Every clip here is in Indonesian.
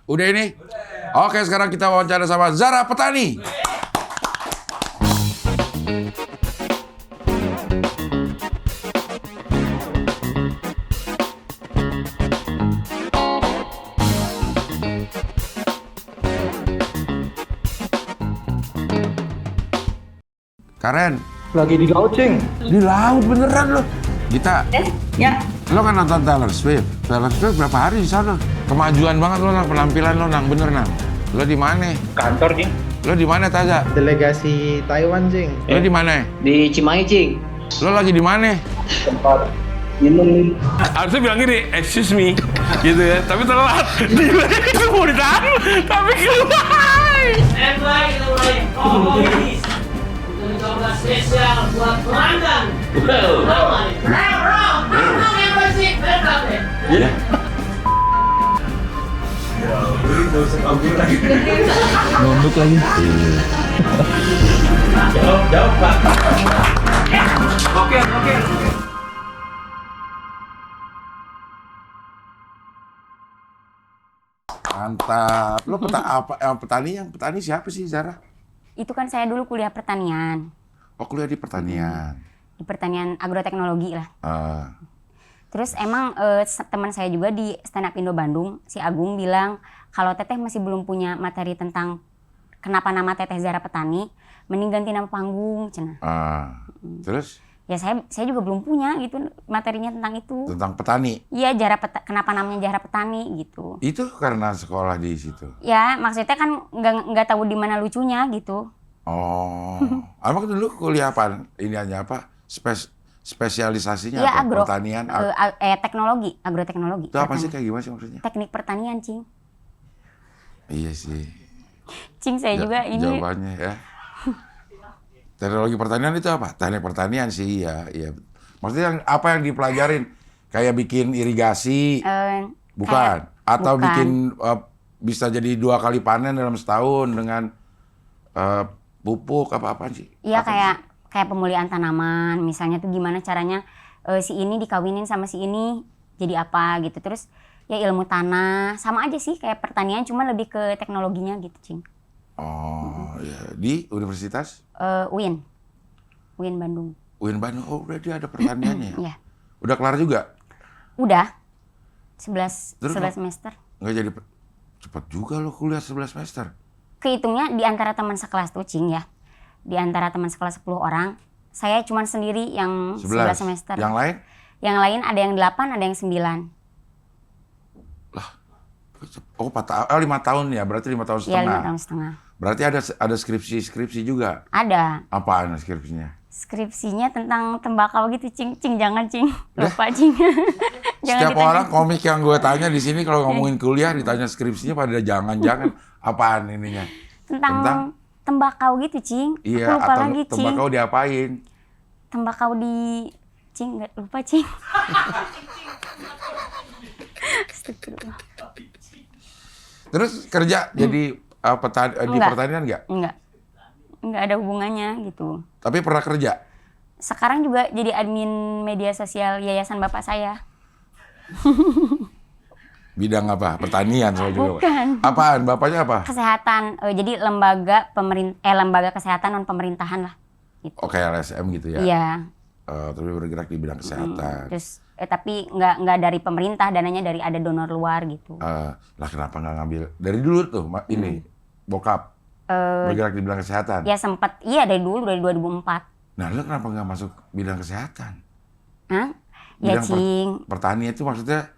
Udah ini? Oke, sekarang kita wawancara sama Zara Petani. Karen, Lagi di laut, Cing. di laut beneran lo. Kita, Ya, lo kan nonton Taylor Swift. Taylor Swift berapa hari di sana? Kemajuan banget lo, Nang, penampilan lo, Nang, bener, Nang. Lo di mana? Kantor, Cing. Lo di mana, Taza? Delegasi Taiwan, Cing. Lo di mana? di Cimahi, Cing. Lo lagi di mana? Tempat minum. Harusnya bilang gini, excuse me, gitu ya. Tapi telat. Gila, itu mau ditahan, tapi keluar. Mulai. Oh, ini. Untuk coba spesial buat pelanggan. Bro, yang bersih, welcome deh. Iya. Nunduk lagi. Jawab, Pak. Oke. Mantap. Lo petani siapa sih, Zara? Itu kan saya dulu kuliah pertanian, Oh, kuliah di pertanian. di pertanian agroteknologi lah. Ah, Terus emang teman saya juga di Stand Up Indo Bandung, si Agung bilang kalau Teteh masih belum punya materi tentang kenapa nama Teteh Zara Petani, mending ganti nama panggung, cenah. Terus Ya saya juga belum punya gitu materinya tentang itu. tentang petani. Iya, kenapa namanya Zara Petani gitu. Itu karena sekolah di situ. Ya maksudnya kan nggak tahu di mana lucunya gitu. Oh, emang dulu kuliah apa? Ini hanya apa? Spesialisasinya Iya, apa? agro. Pertanian. Teknologi, agroteknologi. Itu apa sih, kayak gimana sih maksudnya? Teknik pertanian, Cing. Iya sih. Cing saya juga ini. Jawabannya ya. Teknologi pertanian itu apa? Teknik pertanian sih, iya. Maksudnya apa yang dipelajarin? Kayak bikin irigasi, bukan? Atau bukan. bikin bisa jadi 2 kali panen dalam setahun dengan pupuk apa sih? Iya, Apa kayak pemulihan tanaman, misalnya tuh gimana caranya si ini dikawinin sama si ini jadi apa gitu. Terus ya ilmu tanah, sama aja sih kayak pertanian, cuma lebih ke teknologinya gitu, Cing. Oh, ya. Di universitas? UIN Bandung. UIN Bandung. Oh, berarti ada pertaniannya. Iya. Udah kelar juga? Udah 11 Terus semester. Nggak jadi cepat juga lo kuliah 11 semester. Kehitungnya di antara teman sekelas tuh, Cing, ya. Di antara teman sekelas 10 orang, saya cuma sendiri yang 11 semester. Yang lain? Yang lain ada yang 8, ada yang 9. Oh, 5 tahun ya, berarti 5 tahun Iya, setengah. 5 tahun setengah. Berarti ada skripsi juga. Ada. Apaan skripsinya? Skripsinya tentang tembakau gitu, Cing. Cing, jangan, Cing. Lupa, Cing. Jangan Setiap ditanya. orang komik yang gue tanya di sini kalau ngomongin kuliah ditanya skripsinya pada jangan-jangan. Apaan ininya? Tentang tembakau gitu, Cing. Iya, Aku lupa atau lagi, Cing. tembakau diapain? Tembakau di... Cing, nggak lupa, Cing. Astagfirullah. Terus kerja jadi di Enggak. pertanian nggak? Enggak ada hubungannya gitu. Tapi pernah kerja? Sekarang juga jadi admin media sosial yayasan bapak saya. Bidang apa? Pertanian soal juga. Bukan. Apaan? Bapaknya apa? Kesehatan, jadi lembaga kesehatan non pemerintahan lah. Gitu. Oke, LSM gitu ya? Iya. Tapi bergerak di bidang kesehatan. Terus tapi nggak dari pemerintah, dananya dari ada donor luar gitu. Lah kenapa nggak ngambil dari dulu tuh ini bokap bergerak di bidang kesehatan? Ya sempat, iya dari dulu, dari 2004. Nah, lu kenapa nggak masuk bidang kesehatan? Hah? Ya, Bidang Cing. pertanian itu maksudnya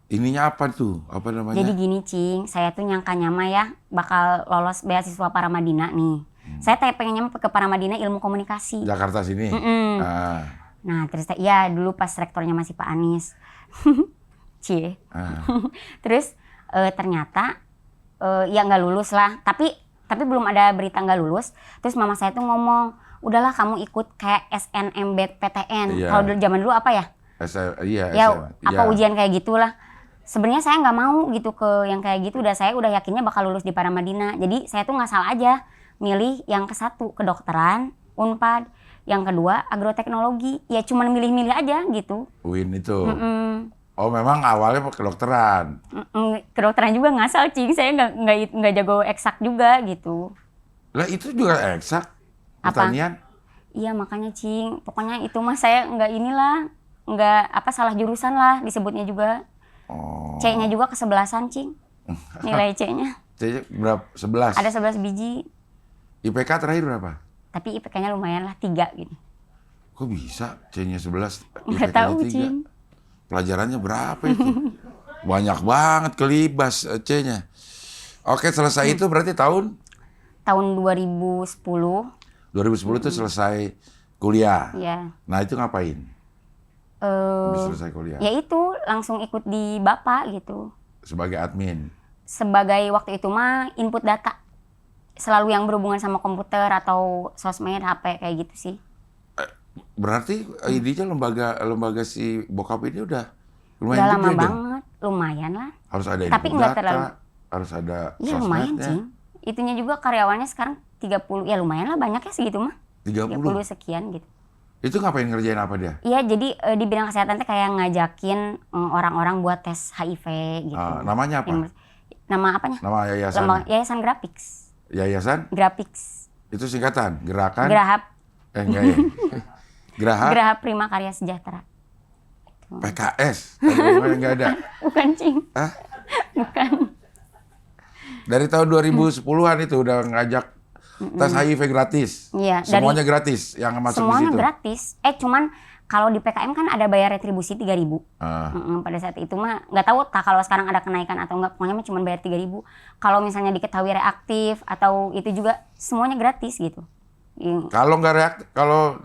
ininya apa tuh? Apa namanya? Jadi gini, Cing, saya tuh nyangkanya mah ya bakal lolos beasiswa Paramadina nih. Saya pengennya ke Paramadina ilmu komunikasi. Jakarta sini. Nah, terus ya dulu pas rektornya masih Pak Anies. Cie. Terus ternyata ya nggak lulus lah. Tapi belum ada berita nggak lulus. Terus mama saya tuh ngomong, udahlah kamu ikut kayak SNMPTN. Iya. Kalau zaman dulu apa ya? Iya. Ya SM, apa iya. ujian kayak gitulah. Sebenarnya saya nggak mau gitu ke yang kayak gitu. Saya udah yakinnya bakal lulus di Paramadina. Jadi saya tuh ngasal aja milih yang ke-1 kedokteran, Unpad, yang kedua agroteknologi. Ya cuman milih-milih aja gitu. UIN itu. Oh, memang awalnya mau kedokteran. Kedokteran juga ngasal, Cing. Saya nggak jago eksak juga gitu. Lah itu juga eksak. Apa? Pertanian. Iya makanya, Cing. Pokoknya itu mah saya nggak salah jurusan lah disebutnya juga. Oh. C-nya juga kesebelasan, Cing. Nilai C-nya. C berapa? 11. Ada 11 biji. IPK terakhir berapa? Tapi IPK-nya lumayan lah, 3 gitu. Kok bisa C-nya 11, Nggak IPK-nya tahu, 3? Cing. Pelajarannya berapa itu? Banyak banget kelibas C-nya. Oke, selesai itu berarti tahun? Tahun 2010. 2010 itu selesai kuliah. Ya. Nah itu ngapain? Habis selesai kuliah. Ya itu langsung ikut di Bapak gitu. Sebagai admin. Sebagai waktu itu mah input data. Selalu yang berhubungan sama komputer atau sosmed, HP kayak gitu sih. Berarti idenya lembaga si bokap ini udah lumayan Udah gede lama dong. banget, lumayan lah. Harus ada Tapi input nggak data, terlalu. harus ada Iya lumayan, sosmednya. Cing. Itunya juga karyawannya sekarang 30. Ya lumayan lah, banyak ya segitu mah. 30. 30 sekian gitu. Itu ngapain ngerjain apa dia? Iya, jadi di bidang kesehatan tuh kayak ngajakin orang-orang buat tes HIV gitu. Namanya apa? Nama apanya? Nama yayasan? Yayasan Graphics. Yayasan? Graphics. Itu singkatan? Gerakan? Gerahap. Enggak ya? Geraha? Geraha Prima Karya Sejahtera. PKS? Ada enggak ada? Bukan, Cing. Hah? Bukan. Dari tahun 2010-an itu udah ngajak tes HIV gratis. Iya, Semuanya gratis yang masuk semuanya di situ. gratis. Cuman kalau di PKM kan ada bayar retribusi 3.000. Ah. Pada saat itu mah nggak tahu kalau sekarang ada kenaikan atau enggak. Pokoknya mah cuma bayar 3.000. Kalau misalnya diketahui reaktif atau itu juga semuanya gratis gitu. Kalau nggak reaktif, kalau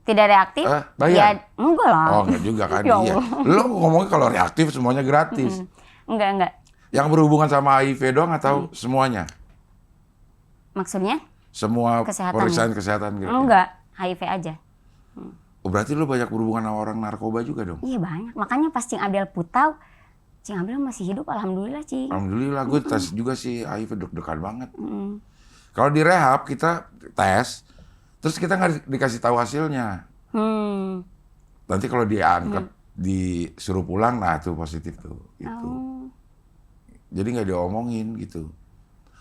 Tidak reaktif? bayar? Ya enggak lah. Oh enggak juga kan? Ya Iya. Allah. Lo ngomongnya kalau reaktif semuanya gratis. Enggak. Yang berhubungan sama HIV doang atau semuanya? Maksudnya? Semua Kesehatan. pemeriksaan kesehatan gitu? Enggak, HIV aja. Oh, berarti lo banyak berhubungan sama orang narkoba juga dong? Iya banyak. Makanya pas Cing Abdel putau, Cing Abdel masih hidup, alhamdulillah, Cing. Alhamdulillah, gue tes juga sih HIV deg-degan banget. Kalau di rehab kita tes, terus kita nggak dikasih tahu hasilnya. Nanti kalau diangkat, disuruh pulang, nah itu positif tuh. Gitu. Jadi nggak diomongin gitu.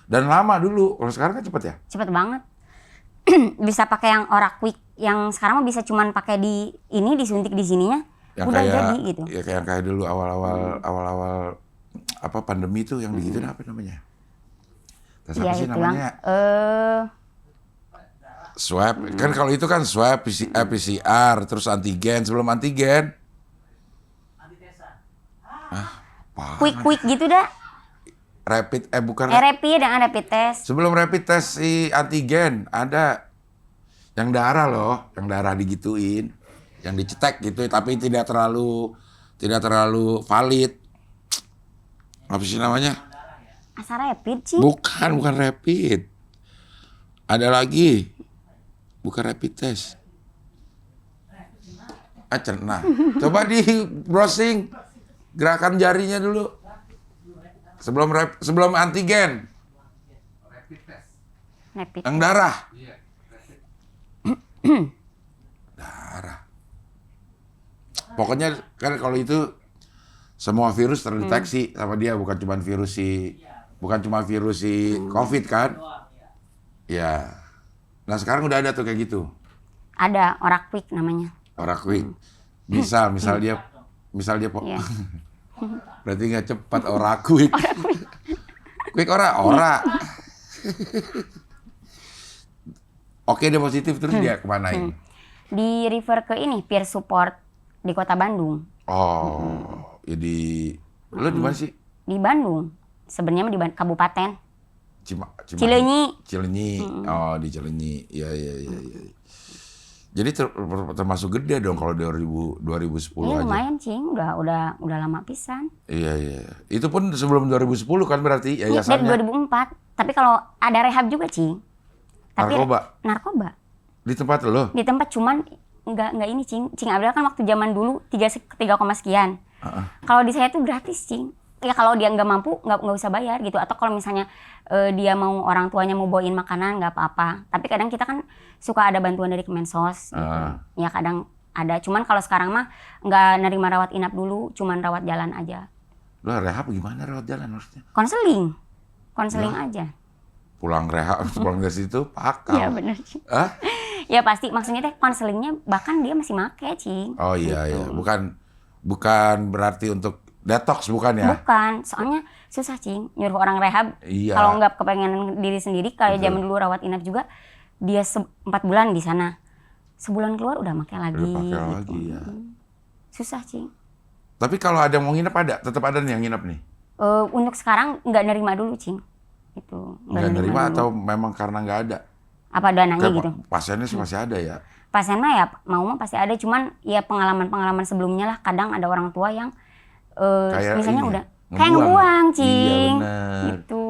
Dan lama dulu, kalau sekarang kan cepet ya? Cepet banget. Bisa pakai yang Oraquick, yang sekarang mah bisa cuman pakai di ini, disuntik di sininya, Yang udah kayak, jadi gitu. Ya kayak dulu awal-awal apa pandemi tuh yang digituin apa namanya? Tes apa Iya sih itu namanya? Swab. Kan kalau itu kan swab, PCR, terus antigen. Sebelum antigen. Quick gitu dah. Rapid, bukan. Rapid dengan rapid test. Sebelum rapid test si antigen ada yang darah loh, yang darah digituin, yang dicetek gitu, tapi tidak terlalu valid. Apa sih namanya? Asa rapid, Cing. Bukan rapid. Ada lagi, bukan rapid test. Nah, coba di browsing gerakan jarinya dulu. Sebelum antigen. Rapid. Yang darah. Darah. Pokoknya kan kalau itu semua virus terdeteksi sama dia, bukan cuma virus si COVID kan? Ya. Nah sekarang udah ada tuh kayak gitu. Ada Oraquick namanya. Oraquick. Misal dia Iya. berarti nggak cepat Oraquick. Quick ora. Oke, dia positif terus dia kemanain? Di refer ke ini, peer support di Kota Bandung. Oh, ya lo di mana sih? Di Bandung. Sebenarnya di Kabupaten. Cileunyi. Oh, di Cileunyi. Iya. Jadi termasuk gede dong kalau 2010 Iya aja. lumayan, Cing. Udah lama pisan. Iya. Itu pun sebelum 2010 kan berarti Iya, dari yayasannya. 2004. Tapi kalau ada rehab juga, Cing. Tapi narkoba. Di tempat lo? Di tempat cuman nggak ini, Cing. Cing Abdel kan waktu zaman dulu 3, sekian. Kalau di saya tuh gratis, Cing. Ya kalau dia nggak mampu nggak usah bayar gitu. Atau kalau misalnya dia mau, orang tuanya mau bawain makanan nggak apa-apa. Tapi kadang kita kan suka ada bantuan dari Kemensos gitu. Ya kadang ada. Cuman kalau sekarang mah nggak nerima rawat inap dulu, cuman rawat jalan aja. Lah rehab gimana rawat jalan maksudnya? Konseling aja. Pulang rehab, pulang dari situ pakal. Iya bener Cing. Hah? Ya pasti maksudnya teh konselingnya bahkan dia masih make Cing. Oh iya iya, bukan berarti untuk detox bukan ya? Bukan, soalnya susah Cing nyuruh orang rehab. Iya. Kalau nggak kepengen diri sendiri, kayak Betul. zaman dulu rawat inap juga dia 4 bulan di sana. Sebulan keluar udah make lagi. Udah pakai gitu. lagi ya. Susah Cing. Tapi kalau ada yang mau nginep tetap ada nih yang nginep nih. Untuk sekarang nggak nerima dulu Cing. Itu Nggak nerima dulu. atau memang karena nggak ada? Apa dananya Kayak gitu? pasiennya sih masih ada ya. Pasien mah ya mau mah pasti ada, cuman ya pengalaman sebelumnya lah, kadang ada orang tua yang Kayak misalnya ini, udah ngebuang. kayak ngebuang Iya, Cing. bener. Gitu.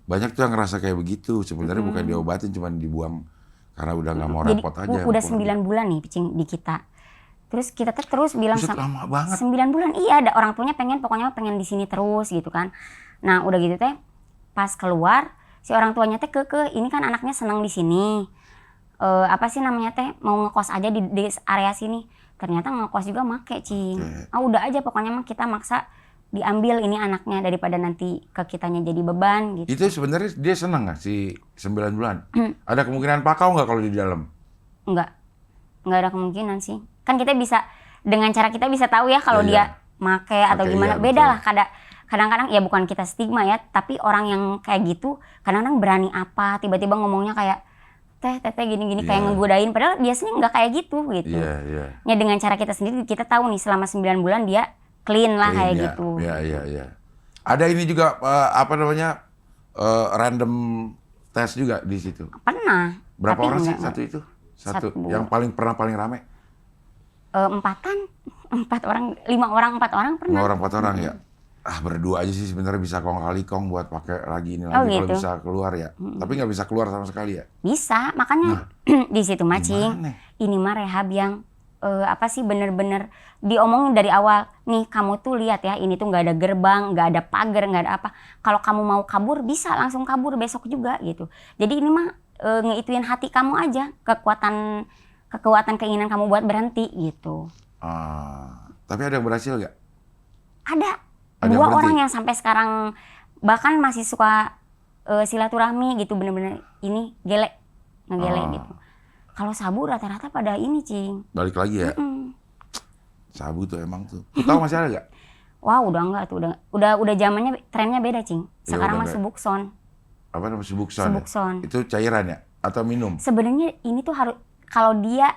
Banyak tuh yang ngerasa kayak begitu. Sebenarnya bukan diobatin, cuman dibuang karena udah nggak mau Jadi repot aja. udah 9 bulan nih Cing di kita. Terus kita terus bilang Buset, lama banget. 9 bulan. Iya, ada orang tuanya pokoknya pengen di sini terus gitu kan. Nah, udah gitu teh pas keluar si orang tuanya teh ini kan anaknya senang di sini. Apa sih namanya teh mau ngekos aja di area sini. Ternyata ngekos juga make Cing. Udah aja pokoknya mah kita maksa diambil ini anaknya daripada nanti ke kitanya jadi beban gitu. Itu sebenarnya dia senang nggak si 9 bulan? Ada kemungkinan pakau nggak kalau di dalam? Enggak ada kemungkinan sih. Kan kita bisa dengan cara kita bisa tahu ya kalau Iya, dia make atau Oke, gimana. iya, Beda betul. lah kadang-kadang ya bukan kita stigma ya, tapi orang yang kayak gitu kadang-kadang berani apa tiba-tiba ngomongnya kayak teh gini-gini kayak Iya. ngegodain, padahal biasanya nggak kayak gitu. Iya, iya. Ya dengan cara kita sendiri kita tahu nih selama 9 bulan dia clean lah kayak Iya, gitu. Iya. Ada ini juga apa namanya random test juga di situ. Pernah. Berapa tapi orang sih enggak. satu itu? Satu. Yang paling rame? 4 orang, 5 orang, 4 orang pernah. 5 orang 4 orang ya. Berdua aja sih sebenarnya bisa kong kali kong buat pakai lagi ini Oh, lagi kalau gitu. bisa keluar ya. Tapi nggak bisa keluar sama sekali ya. Bisa, makanya di situ Macing. gimana? Ini mah rehab yang apa sih bener-bener diomongin dari awal. Nih kamu tuh lihat ya, ini tuh nggak ada gerbang, nggak ada pagar, nggak ada apa. Kalau kamu mau kabur bisa langsung kabur besok juga gitu. Jadi ini mah ngeituin hati kamu aja, kekuatan keinginan kamu buat berhenti gitu. Tapi ada yang berhasil nggak? Ada Ada yang 2 berhenti? orang yang sampai sekarang bahkan masih suka silaturahmi gitu, bener-bener ini ngegelek gitu. Kalau sabu rata-rata pada ini Cing. Balik lagi ya. Sabu tuh emang tuh. Tahu masih ada nggak? Wah udah enggak tuh, udah zamannya trennya beda Cing. Ya, Sekarang udah mah enggak. Subuxone. Apa namanya Subuxone? Subuxone. Ya? Itu cairan ya? Atau minum? Sebenarnya ini tuh harus kalau dia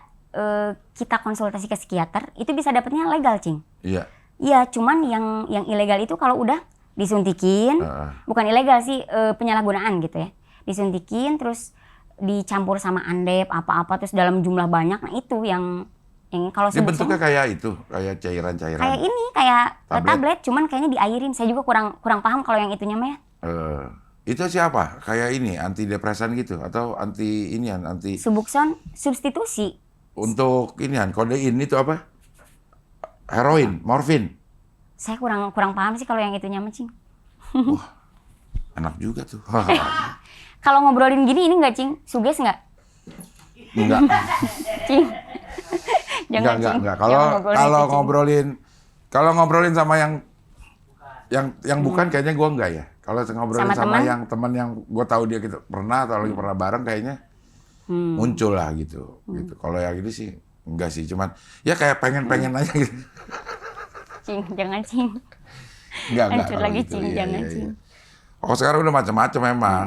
kita konsultasi ke psikiater itu bisa dapetnya legal Cing. Iya. Iya, cuman yang ilegal itu kalau udah disuntikin, bukan ilegal sih, penyalahgunaan gitu ya. Disuntikin terus dicampur sama andep apa-apa terus dalam jumlah banyak. Nah itu yang kalau Dia Subuxone bentuknya kayak itu, kayak cairan-cairan. kayak ini kayak Tablet. tablet, cuman kayaknya diairin. Saya juga kurang paham kalau yang itunya mah ya. Itu siapa? Kayak ini antidepresan gitu atau anti Subuxone substitusi. untuk inian kodein itu apa? Heroin, morfin. Saya kurang paham sih kalau yang itunya mah Cing. Enak juga tuh. Kalau ngobrolin gini ini enggak Cing? Suges enggak? Enggak. Cing. Jangan Cing. Enggak. Jangan Kalau ngobrolin itu, Cing. ngobrolin sama yang bukan kayaknya gua enggak ya. Kalau ngobrolin Sama sama teman? yang teman yang gua tahu dia gitu pernah atau lagi pernah bareng kayaknya muncul lah gitu. Gitu. Kalau yang ini sih enggak sih, cuman ya kayak pengen aja gitu. Cing, jangan Cing. Enggak Hancur kalau lagi gitu. Cing, Iya, jangan iya, Cing. iya. Oh sekarang udah macam-macam memang.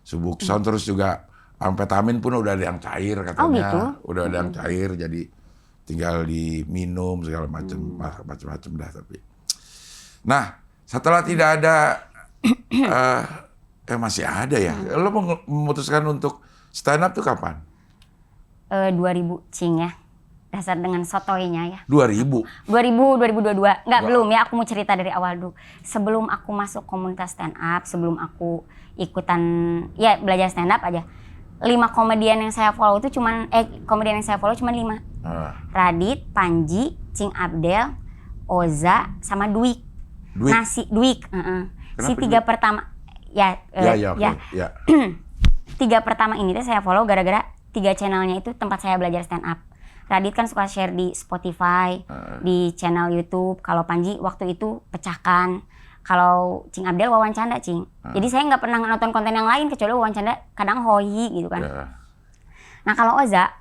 Subuxone terus juga amfetamin pun udah ada yang cair katanya. Oh, gitu? Udah ada yang cair jadi tinggal diminum segala macam dah tapi. Nah, setelah tidak ada masih ada ya. Lo memutuskan untuk stand up tuh kapan? 2000 Cing ya. Dasar dengan sotoinya ya. 2000. 2022. Enggak, belum ya, aku mau cerita dari awal dulu. Sebelum aku masuk komunitas stand up, sebelum aku ikutan ya belajar stand up aja. 5 komedian yang saya follow itu komedian yang saya follow cuma 5. Radit, Panji, Cing Abdel, Oza sama Dwik. Dwik, Si 3 pertama Oke. 3 pertama ini tuh saya follow gara-gara 3 channelnya itu tempat saya belajar stand up. Radit kan suka share di Spotify, di channel YouTube. Kalau Panji waktu itu Pecahkan. Kalau Cing Abdel Wawancanda, Cing. Jadi saya nggak pernah nonton konten yang lain kecuali Wawancanda, kadang Hoi gitu kan. Nah kalau Oza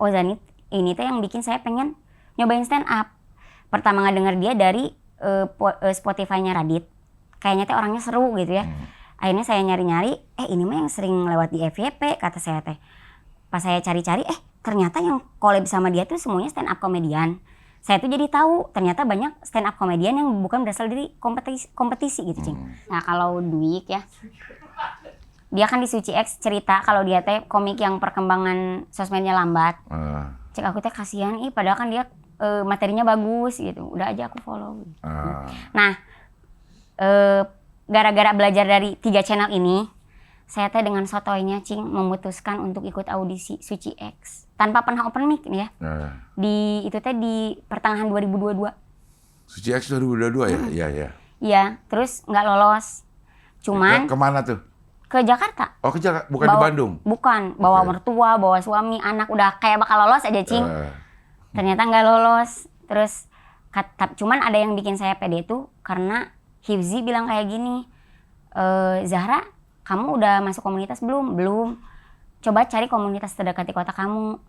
ini tuh yang bikin saya pengen nyobain stand up. Pertama ngedenger dia dari Spotify-nya Radit. Kayaknya teh orangnya seru gitu ya. Akhirnya saya nyari-nyari, ini mah yang sering lewat di FYP, kata saya teh. Pas saya cari-cari, ternyata yang collab sama dia tuh semuanya stand up komedian. Saya tuh jadi tahu ternyata banyak stand up komedian yang bukan berasal dari kompetisi gitu, Cing. Nah kalau Dwik ya, dia kan di Suci X cerita kalau dia teh komik yang perkembangan sosmednya lambat. Cek aku teh kasihan, padahal kan dia materinya bagus gitu. Udah aja aku follow. Nah, gara-gara belajar dari 3 channel ini, saya teh dengan sotoynya, Cing, memutuskan untuk ikut audisi Suci X tanpa pernah open mic nih ya. Itu teh di pertengahan 2022. Suci X 2022 ya? Iya. Iya, terus nggak lolos. Cuman kemana tuh? ke Jakarta. Oh, ke Jakarta, bukan di Bandung? Bukan, bawa mertua, bawa suami, anak, udah kayak bakal lolos aja, Cing. Ternyata nggak lolos. Terus cuman ada yang bikin saya pede itu karena Hifzi bilang kayak gini, Zahra, kamu udah masuk komunitas belum? Belum. Coba cari komunitas terdekat di kota kamu.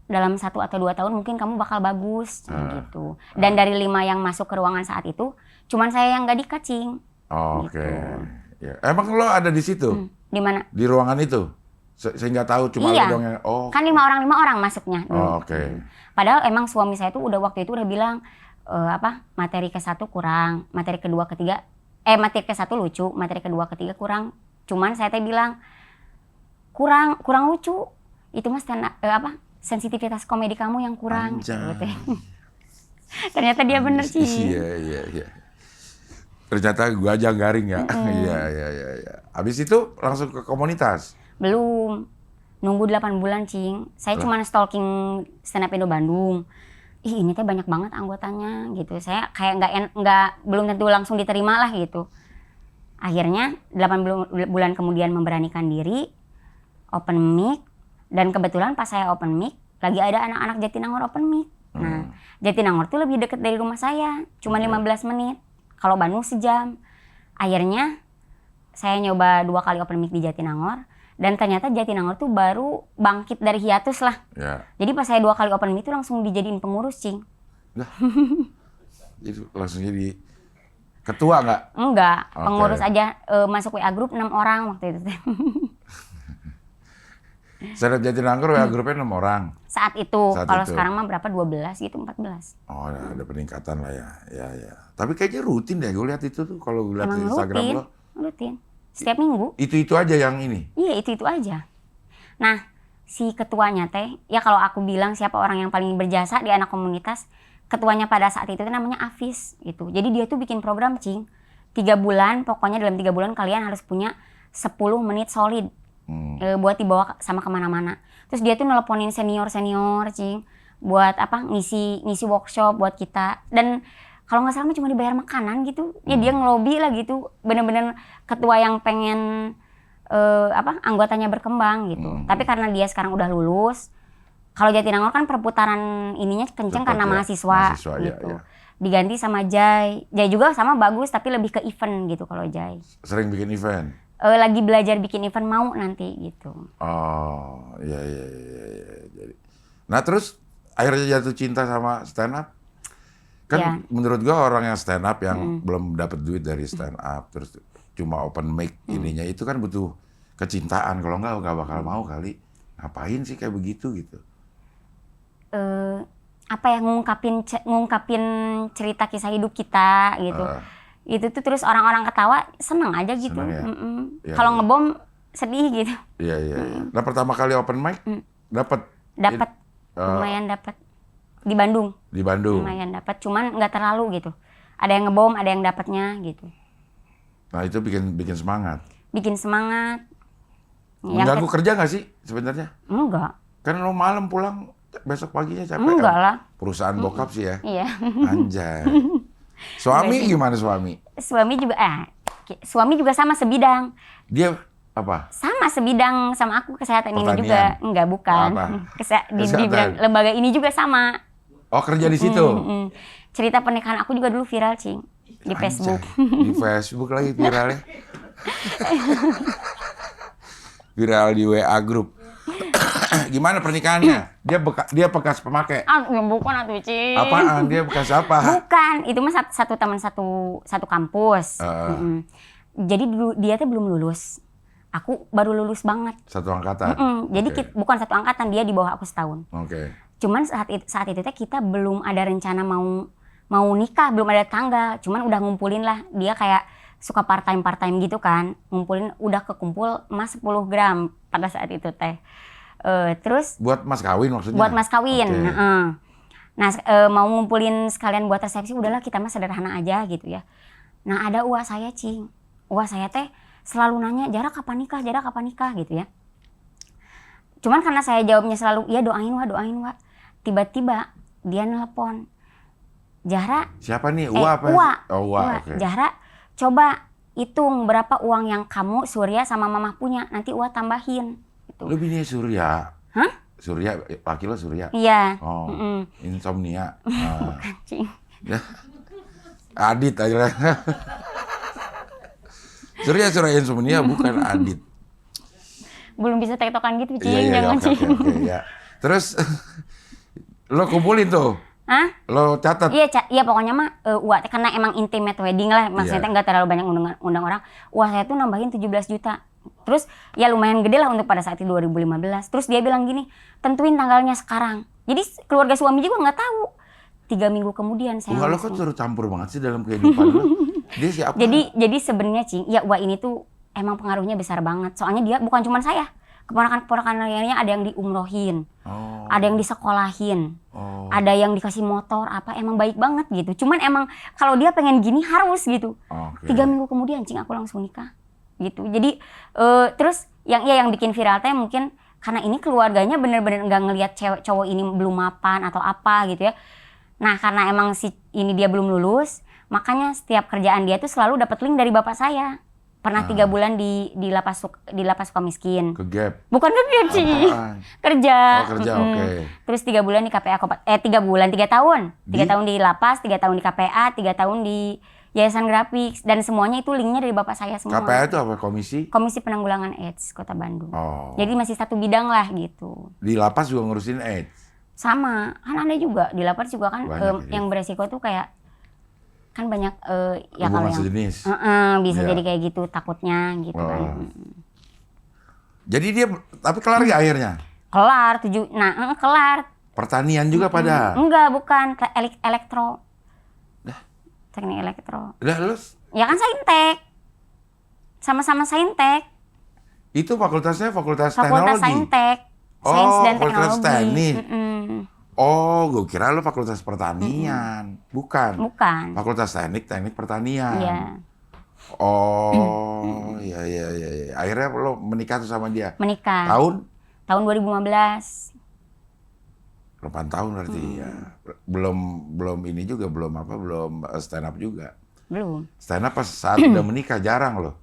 Dalam 1 atau 2 tahun mungkin kamu bakal bagus, gitu. Dan dari 5 yang masuk ke ruangan saat itu, cuman saya yang nggak di-cut, Cing. Oh, gitu. Oke. Ya. Emang lo ada di situ? Di mana? Di ruangan itu? Saya nggak tahu, cuma iya. lo dong yang... Oh. Kan 5 orang masuknya. Oh, oke. Padahal emang suami saya tuh waktu itu udah bilang, materi ke-1 kurang, materi kedua ketiga, materi ke-1 lucu, materi kedua ketiga kurang. Cuman saya teh bilang kurang lucu. Itu mas sensitivitas komedi kamu yang kurang. Gitu. Ternyata dia bener sih. Iya. Ternyata gua aja garing ya. Iya. Habis itu langsung ke komunitas? Belum. Nunggu 8 bulan, Cing. Saya cuma stalking stand up Indo Bandung. Ini teh banyak banget anggotanya gitu. Saya kayak belum tentu langsung diterima lah gitu. Akhirnya 8 bulan kemudian memberanikan diri, open mic, dan kebetulan pas saya open mic, lagi ada anak-anak Jatinangor open mic. Nah, Jatinangor tuh lebih deket dari rumah saya, cuma 15 menit. Kalau Bandung sejam. Akhirnya saya nyoba 2 kali open mic di Jatinangor, dan ternyata Jatinangor tuh baru bangkit dari hiatus lah. Ya. Jadi pas saya 2 kali open mic itu langsung dijadiin pengurus, Cing. Nah, itu langsung jadi ketua nggak? Enggak, pengurus aja. Masuk WA group 6 orang waktu itu. Stand up Jatinangor WA grupnya 6 orang? Saat itu. Kalau sekarang mah berapa? 12 gitu, 14. Oh, ada peningkatan lah ya. Ya. Tapi kayaknya rutin deh gue lihat itu tuh kalau gue lihat di Instagram lo. Rutin. Setiap minggu. Itu aja yang ini? Iya, itu aja. Nah, si ketuanya teh, ya kalau aku bilang siapa orang yang paling berjasa di anak komunitas, ketuanya pada saat itu namanya Afis gitu. Jadi dia tuh bikin program, Cing. 3 bulan, pokoknya dalam 3 bulan kalian harus punya 10 menit solid. Buat dibawa sama kemana-mana. Terus dia tuh nelponin senior, Cing. Buat ngisi workshop buat kita. Dan kalau nggak salah cuma dibayar makanan gitu. Ya dia ngelobi lah gitu. Bener-bener ketua yang pengen anggotanya berkembang gitu. Tapi karena dia sekarang udah lulus, kalau Jatinangor kan perputaran ininya kenceng karena mahasiswa gitu. Ya. Diganti sama Jai. Jai juga sama bagus tapi lebih ke event gitu kalau Jai. Sering bikin event? Lagi belajar bikin event mau nanti gitu. Oh, iya. Nah terus akhirnya jatuh cinta sama stand up? Kan menurut gua orang yang stand up yang belum dapat duit dari stand up terus cuma open mic ininya itu kan butuh kecintaan. Kalau nggak bakal mau kali. Ngapain sih kayak begitu gitu? Ngungkapin cerita kisah hidup kita gitu. Itu tuh terus orang-orang ketawa seneng aja gitu. Seneng, ya? Kalau ngebom sedih gitu. Iya. Nah pertama kali open mic dapat lumayan dapat di Bandung. Lumayan dapat, cuman nggak terlalu gitu. Ada yang ngebom, ada yang dapatnya gitu. Nah itu bikin semangat. Mengganggu kerja nggak sih sebenarnya? Enggak. Kan lo malam pulang besok paginya capek. Enggak lah. Perusahaan bokap sih ya. Iya. Anjay. Suami gimana suami? Suami juga sama sebidang. Dia apa? Sama sebidang sama aku, kesehatan. Pertanian. Ini juga. Enggak, bukan. Apa? Di lembaga ini juga sama. Oh, kerja di situ. Cerita pernikahan aku juga dulu viral, Cing, di Facebook. Di Facebook lagi viralnya. Viral di WA grup. Gimana pernikahannya? Dia bekas pemakai. Ah, ya bukan atuh, Cing. Apaan? Dia bekas apa? Bukan, itu mah satu teman satu kampus. Jadi dulu dia tuh belum lulus. Aku baru lulus banget. Satu angkatan. Jadi Oke. bukan satu angkatan, dia di bawah aku setahun. Oke. Cuman saat itu teh kita belum ada rencana mau nikah, belum ada tanggal. Cuman udah ngumpulin lah, dia kayak suka part time gitu kan. Ngumpulin udah kekumpul emas 10 gram pada saat itu teh. Terus Buat mas kawin maksudnya? buat mas kawin. Oke. Nah, mau ngumpulin sekalian buat resepsi, udahlah kita mah sederhana aja gitu ya. Nah, ada uak saya, Cing. Uak saya teh selalu nanya, Jara kapan nikah gitu ya. Cuman karena saya jawabnya selalu, ya doain wa. Tiba-tiba dia nelpon, Jara. Siapa nih? Uwa apa? Uwa. Oh, Uwa. Oke. Jara, coba hitung berapa uang yang kamu, Surya sama Mamah punya. Nanti Uwa tambahin. Gitu. Lu bini Surya? Hah? Surya, laki lo Surya? Iya. Oh, insomnia. Cing. Ya. Adit aja lah. Surya insomnia bukan Adit. Belum bisa tektokan gitu, Cing. Iya, Jangan, Cing. oke, ya. Terus lo kumpulin tuh. Hah? Lo catat. Iya pokoknya mah uak karena emang intimate wedding lah, maksudnya Iya. nggak terlalu banyak undang orang. Uak saya tuh nambahin 17 juta. Terus ya lumayan gede lah untuk pada saat itu 2015. Terus dia bilang gini, tentuin tanggalnya sekarang. Jadi keluarga suami juga nggak tahu. 3 minggu kemudian saya Wah, lo kok turut campur banget sih dalam kehidupan lo? Dia siapa? Jadi sebenarnya, Cing, ya uak ini tuh emang pengaruhnya besar banget. Soalnya dia bukan cuma saya. Keponakan-keponakan lainnya ada yang diumrohin. Oh. Ada yang disekolahin. Oh. Ada yang dikasih motor apa, emang baik banget gitu. Cuman emang kalau dia pengen gini harus gitu. Oke. 3 minggu kemudian, Cing, aku langsung nikah gitu. Jadi terus yang bikin viral teh mungkin karena ini keluarganya bener-bener nggak ngelihat cewek cowok ini belum mapan atau apa gitu ya. Nah, karena emang ini dia belum lulus, makanya setiap kerjaan dia tuh selalu dapat link dari bapak saya. Pernah 3 bulan di lapas Sukamiskin. Ke Gap. Bukan kerja, Cing. Apaan? Kerja. Oh, kerja, oke. Terus 3 bulan di KPA 3 bulan, 3 tahun. 3 Di? tahun di lapas, 3 tahun di KPA, 3 tahun di Yayasan Grafik, dan semuanya itu linknya dari bapak saya semua. KPA itu apa? Komisi? Komisi Penanggulangan AIDS Kota Bandung. Oh. Jadi masih satu bidang lah gitu. Di lapas juga ngurusin AIDS. Sama, kan ada juga di lapas juga kan Banyak, yang beresiko tuh kayak kan banyak ya kalau Hubungan yang sejenis. bisa Iya. jadi kayak gitu takutnya gitu kan. Oh. Jadi dia, tapi kelar gak akhirnya? Kelar kelar. Pertanian juga pada. Enggak, bukan elektro. Teknik elektro. Udah lu, Ya kan saintek. Sama-sama saintek. itu fakultasnya fakultas Fakultas teknologi? saintek. Oh, Sains dan fakultas teknologi. teknik. Mm-mm. Oh, gue kira lu fakultas pertanian. Bukan. Bukan. Fakultas teknik pertanian. Iya. Oh, iya. Akhirnya lo menikah tuh sama dia. Menikah. Tahun? Tahun 2015. 8 tahun berarti ya. Belum ini juga, belum stand up juga. Belum. Stand up pas saat udah menikah jarang loh.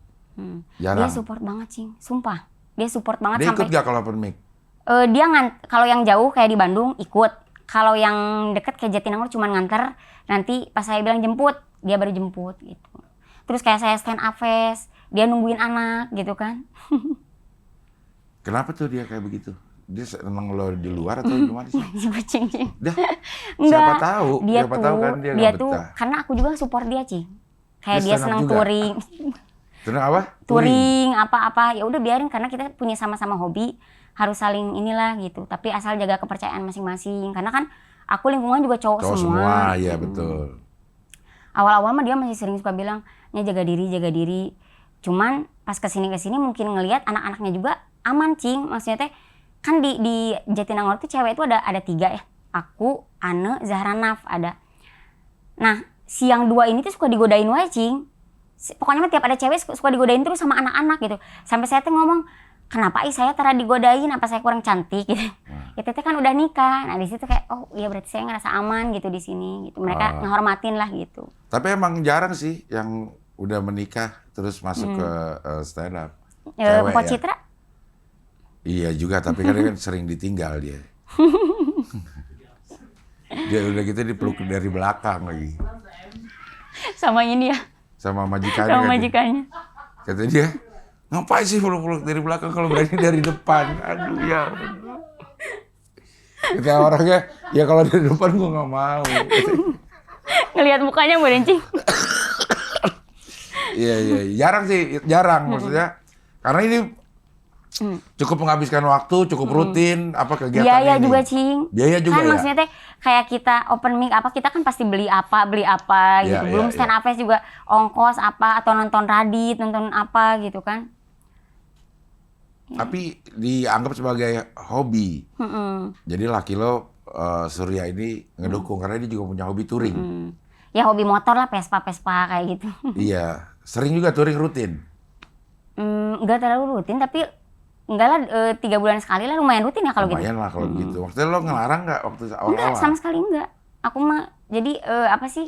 Jarang. Dia support banget, Cing. Sumpah. Dia support banget Dia ikut sampai gak kalau open mic? dia kalau yang jauh kayak di Bandung ikut. Kalau yang deket kayak Jatinangor cuma nganter. Nanti pas saya bilang jemput, dia baru jemput gitu. Terus kayak saya stand up fest, dia nungguin anak gitu kan. Kenapa tuh dia kayak begitu? Dia seneng lo di luar atau gimana sih? Si kucing, Cing. Dah, Enggak. siapa tahu? Dia Siapa tuh, tahu kan dia dia nggak tuh betah. karena aku juga support dia, Cing. Kayak Dia dia stand up seneng juga? touring. Seneng apa? Touring apa-apa. Ya udah biarin karena kita punya sama-sama hobi, harus saling inilah gitu. Tapi asal jaga kepercayaan masing-masing. Karena kan aku lingkungan juga cowok semua. Iya betul. Awal-awal mah dia masih sering suka bilang, "Nya jaga diri." Cuman pas kesini mungkin ngelihat anak-anaknya juga aman, Cing. Maksudnya teh kan di Jatinangor tuh cewek itu ada 3 ya. Aku, Ane, Zahra Naf ada. Nah, si yang 2 ini tuh suka digodain wae, Cing. Pokoknya mah tiap ada cewek suka digodain terus sama anak-anak gitu. Sampai saya tuh ngomong, "Kenapa saya tara digodain? Apa saya kurang cantik?" gitu. Ya teteh kan udah nikah. Nah, di situ kayak, "Oh, iya berarti saya ngerasa aman gitu di sini." gitu. Mereka ngehormatin lah gitu. Tapi emang jarang sih yang udah menikah terus masuk ke stand up. Mpok Citra? Iya juga, tapi kan dia kan sering ditinggal dia. Dia udah gitu dipeluk dari belakang lagi. Sama ini ya, Sama majikannya. sama kan. majikannya. Kata dia, ngapain sih peluk-peluk dari belakang kalau berani dari depan? Aduh ya. Kata orangnya, ya kalau dari depan gua nggak mau. Ngelihat mukanya Bu Cing. Iya, jarang sih, jarang maksudnya. Karena ini cukup menghabiskan waktu, cukup rutin, apa kegiatan Biaya ini. juga Cing. Biaya juga kan ya? maksudnya teh kayak kita open mic apa kita kan pasti beli apa gitu. Iya, Belum iya, stand up fest juga ongkos apa atau nonton Radit, nonton apa gitu kan. Tapi dianggap sebagai hobi. Jadi laki lo Surya ini ngedukung karena dia juga punya hobi touring. Ya hobi motor lah, Vespa kayak gitu. Iya, sering juga touring rutin. Enggak terlalu rutin tapi enggak lah 3 bulan sekali lah, lumayan rutin ya kalau gitu. Lumayan lah kalau begitu. Maksudnya lo ngelarang nggak waktu Enggak, awal-awal? sama sekali enggak. Aku mah jadi apa sih?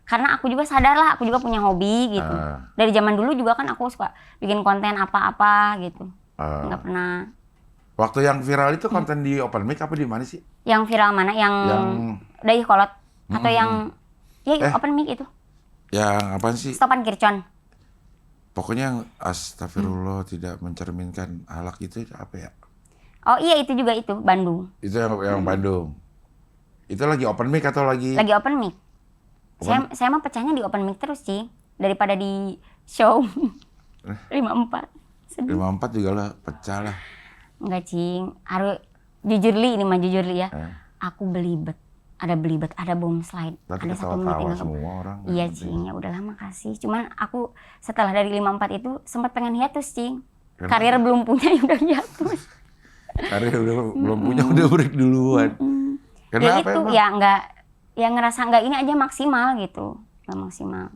Karena aku juga sadar lah, aku juga punya hobi gitu. Dari zaman dulu juga kan aku suka bikin konten apa-apa gitu. Enggak pernah. Waktu yang viral itu konten di open mic apa di mana sih? Yang viral mana? Yang Dai Kolot atau yang ya open mic itu. Yang apa sih? Stopan Kircon. Pokoknya yang astagfirullah tidak mencerminkan akhlak itu apa ya? Oh iya itu juga itu, Bandung. Itu yang Bandung. Itu lagi open mic atau lagi? Lagi open mic. Saya mah pecahnya di open mic terus sih daripada di show 54. Sedih. 54 juga lah pecah lah. Enggak Cing, harus jujur li ini mah jujur li ya. Aku belibet, ada bom slide, Tapi ada 1 menit ketawa-tawa yang semua orang. Iya Cing, ya udahlah makasih. Cuman aku setelah dari 54 itu sempat pengen hiatus Cing. Kenapa? Karir belum punya ya udah hiatus. Karena belum punya udah break duluan. Ya Kenapa itu emang? ya enggak, ya ngerasa enggak ini aja maksimal gitu, enggak maksimal.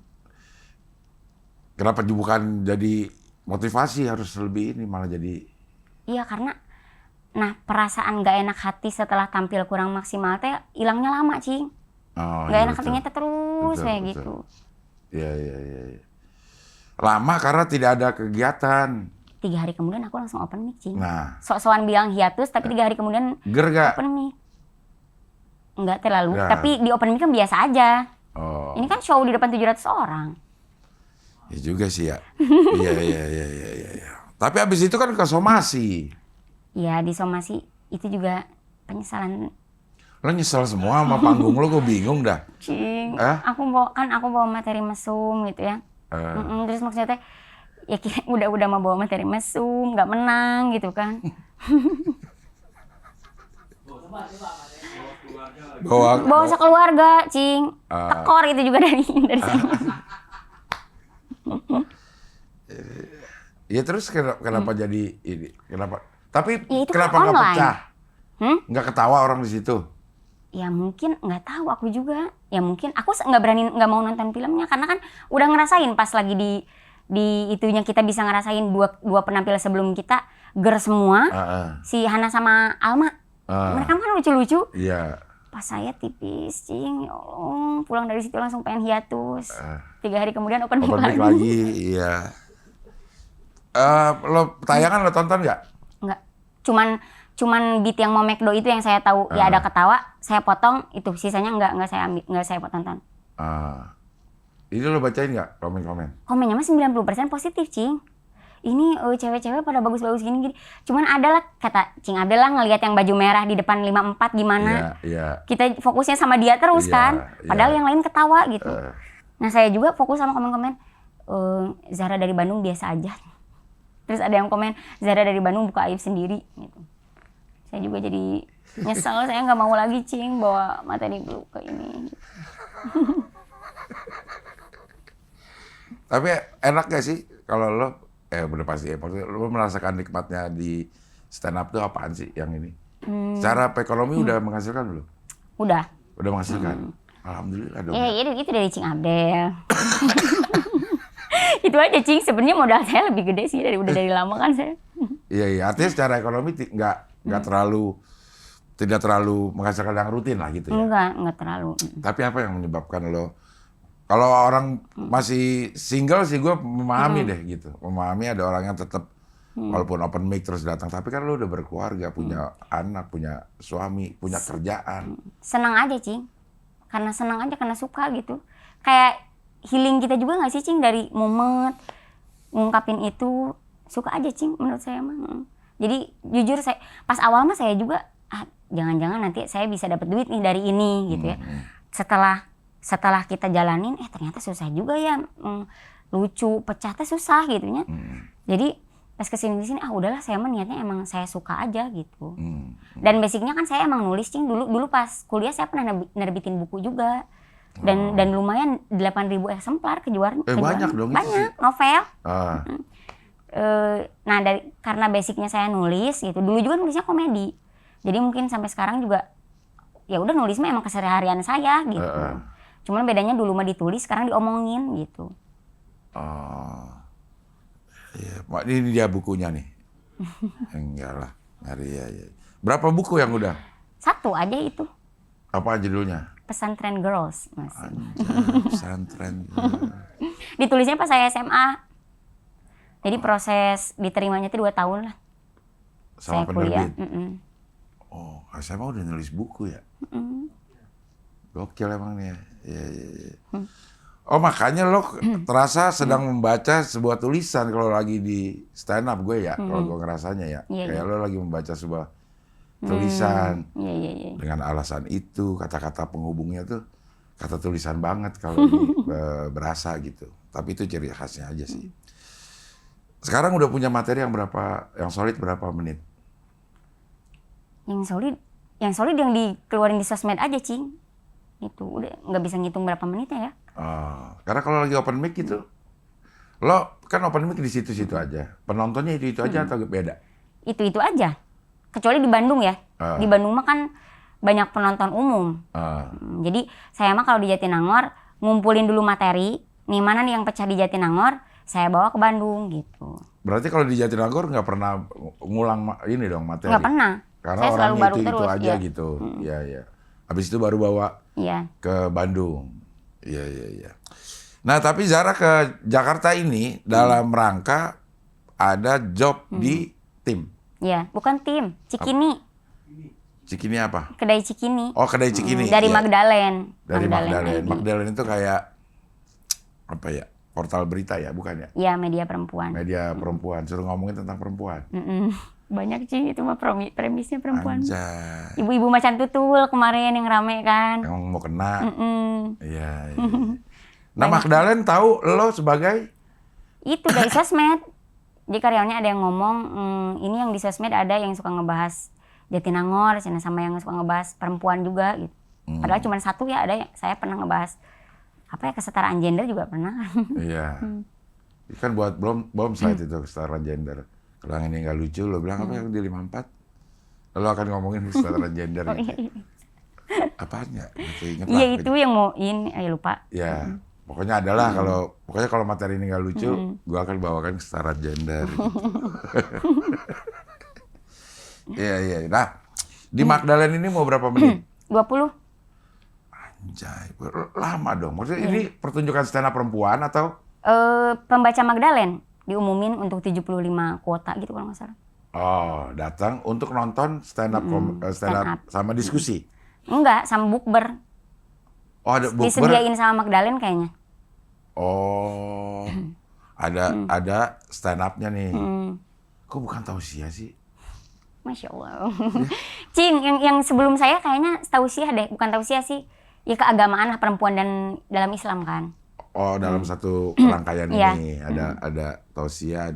Kenapa bukan jadi motivasi harus lebih ini malah jadi? Iya karena, nah perasaan nggak enak hati setelah tampil kurang maksimal teh hilangnya lama Cing. Oh, Nggak iya, enak betul. hatinya teh terus Betul, kayak betul. gitu. Iya. Lama karena tidak ada kegiatan. 3 hari kemudian aku langsung open mic Cing. Nah, Sok-sokan bilang hiatus tapi 3 hari kemudian ger gak? open mic. Enggak terlalu, Nggak. tapi di open mic kan biasa aja. Oh, Ini kan show di depan 700 orang. ya juga sih ya. Iya. Tapi abis itu kan ke somasi. Ya di somasi itu juga penyesalan Lo nyesel semua sama panggung lo, gue bingung dah. Cing. Aku bawa materi mesum gitu ya. Terus maksudnya teh ya udah mau bawa materi mesum, nggak menang gitu kan. Bawa sekeluarga, Cing. Tekor itu juga dari sana. Ya terus kenapa jadi ini? Kenapa? Tapi Ya, itu kan kenapa nggak online. pecah? Nggak ketawa orang di situ? Ya mungkin nggak tahu aku juga. Ya mungkin aku nggak mau nonton filmnya karena kan udah ngerasain pas lagi di itunya kita bisa ngerasain dua penampil sebelum kita ger semua. Si Hana sama Alma. Mereka kan lucu-lucu. Iya. Pas saya tipis, Cing, ya Allah, pulang dari situ langsung pengen hiatus. 3 hari kemudian open mic Open mic lagi, iya. Lo tayangan lo tonton nggak? Enggak. Cuman beat yang mau McDo itu yang saya tahu ya ada ketawa, saya potong itu, sisanya enggak saya tonton. Ini lo bacain nggak komen-komen? Komennya mah 90% positif, Cing. Ini cewek-cewek pada bagus-bagus gini. Cuman ada lah kata Cing Abdel lah ngelihat yang baju merah di depan 54 gimana. Iya. Kita fokusnya sama dia terus Iya, kan. Padahal iya. yang lain ketawa gitu. Nah, saya juga fokus sama komen-komen Zara dari Bandung biasa aja. Terus ada yang komen Zara dari Bandung buka aib sendiri gitu. Saya juga jadi nyesel, saya nggak mau lagi Cing bawa materi dulu ke ini. Tapi enak gak sih kalau lo bener pasti ya, maksudnya lo merasakan nikmatnya di stand up tuh apaan sih yang ini? Secara ekonomi udah menghasilkan belum? Udah. Udah menghasilkan. Alhamdulillah dong. Ya itu dari Cing Abdel. Itu aja Cing, sebenarnya modal saya lebih gede sih udah dari lama kan saya. Iya, artinya secara ekonomi nggak tidak terlalu menghasilkan yang rutin lah gitu ya. Enggak terlalu. Tapi apa yang menyebabkan lo? Kalau orang masih single sih gue memahami deh gitu. Memahami ada orang yang tetap walaupun open mic terus datang. Tapi kan lo udah berkeluarga, punya anak, punya suami, punya kerjaan. Senang aja Cing. karena senang aja, karena suka gitu. Kayak healing kita juga nggak sih Cing dari mumet ngungkapin itu, suka aja Cing menurut saya mah. Jadi jujur saya pas awal mah saya juga jangan-jangan nanti saya bisa dapat duit nih dari ini gitu ya. Setelah kita jalanin ternyata susah juga ya, lucu pecah teh susah gitu ya. Jadi pas kesini udahlah saya mah niatnya emang saya suka aja gitu. Dan basicnya kan saya emang nulis Cing, dulu pas kuliah saya pernah nerbitin buku juga. Dan lumayan 8.000 eksemplar kejuaraan. Banyak dong. Banyak novel. Nah karena basicnya saya nulis gitu. Dulu juga nulisnya komedi. Jadi mungkin sampai sekarang juga ya udah nulis mah emang keseharian saya gitu. Cuman bedanya dulu mah ditulis, sekarang diomongin gitu. Iya, ini dia bukunya nih. Enggak lah, ya. Berapa buku yang udah? 1 aja itu. Apa judulnya? Pesantren Girls. Pesantren Girls. Ditulisnya pas saya SMA. Jadi proses diterimanya itu 2 tahun lah. Sama saya kuliah. penerbit? Oh, SMA udah nulis buku ya? Gokil emang nih ya. Iya. Oh makanya lo terasa sedang membaca sebuah tulisan kalau lagi di stand up gue ya, kalau gue ngerasanya ya. Kayak lo lagi membaca sebuah tulisan. Iya. Dengan alasan itu, kata-kata penghubungnya tuh kata tulisan banget kalau berasa gitu. Tapi itu ciri khasnya aja sih. Sekarang udah punya materi yang solid berapa menit? Yang solid yang dikeluarin di sosmed aja Cing. Itu udah nggak bisa ngitung berapa menitnya ya. Karena kalau lagi open mic gitu, lo kan open mic di situ-situ aja. Penontonnya itu aja atau beda? Itu aja. Kecuali di Bandung ya. Di Bandung mah kan banyak penonton umum. Jadi saya mah kalau di Jatinangor ngumpulin dulu materi. Nih mana nih yang pecah di Jatinangor, saya bawa ke Bandung gitu. Berarti kalau di Jatinangor nggak pernah ngulang ini dong materi? Nggak pernah. Karena saya orang baru itu terus, aja gitu. Iya. Habis itu baru bawa ke Bandung. Iya. Nah tapi Zara ke Jakarta ini dalam rangka ada job di tim. Iya, bukan tim, Cikini. Cikini apa? Kedai Cikini. Oh, kedai Cikini. Dari ya. Magdalen. Dari Magdalen. ID. Magdalen itu kayak apa ya? Portal berita ya, bukan ya? Iya, media perempuan. Media perempuan. Suruh ngomongin tentang perempuan. Banyak sih itu mah premisnya perempuan. Anjay. Ibu-ibu macan tutul kemarin yang rame kan. Yang mau kena. Iya. Nah, Magdalen tahu lo sebagai? Itu dari sosmed. Jadi karyawannya ada yang ngomong, ini yang di sosmed ada yang suka ngebahas Jatinangor, sama yang suka ngebahas perempuan juga gitu. Padahal cuma 1 ya, ada saya pernah ngebahas kesetaraan gender juga pernah. Iya. Kan buat bom slide itu kesetaraan gender. Kalau yang ini nggak lucu, lo bilang apa yang di 54? Lo akan ngomongin kesetaraan gender. Apaan ya? Iya itu yang mau ini, lupa. Ya, pokoknya adalah kalau materi ini nggak lucu, gue akan bawakan kesetaraan gender. Iya. Nah, di Magdalen ini mau berapa menit? 20. Anjay, lama dong. Maksudnya ini pertunjukan stand up perempuan atau? Pembaca Magdalen diumumin untuk 75 kuota gitu kalau nggak salah. Oh, datang untuk nonton stand up sama diskusi? Enggak, sama bukber. Oh, ada bukber? Disediain sama Magdalen kayaknya. Oh, ada stand up-nya nih. Kok bukan tausiah sih? Masya Allah. Cing, yang sebelum saya kayaknya tausiah deh, bukan tausiah sih. Ya keagamaan lah perempuan dan dalam Islam kan. Oh, dalam satu rangkaian ini ada tausiah,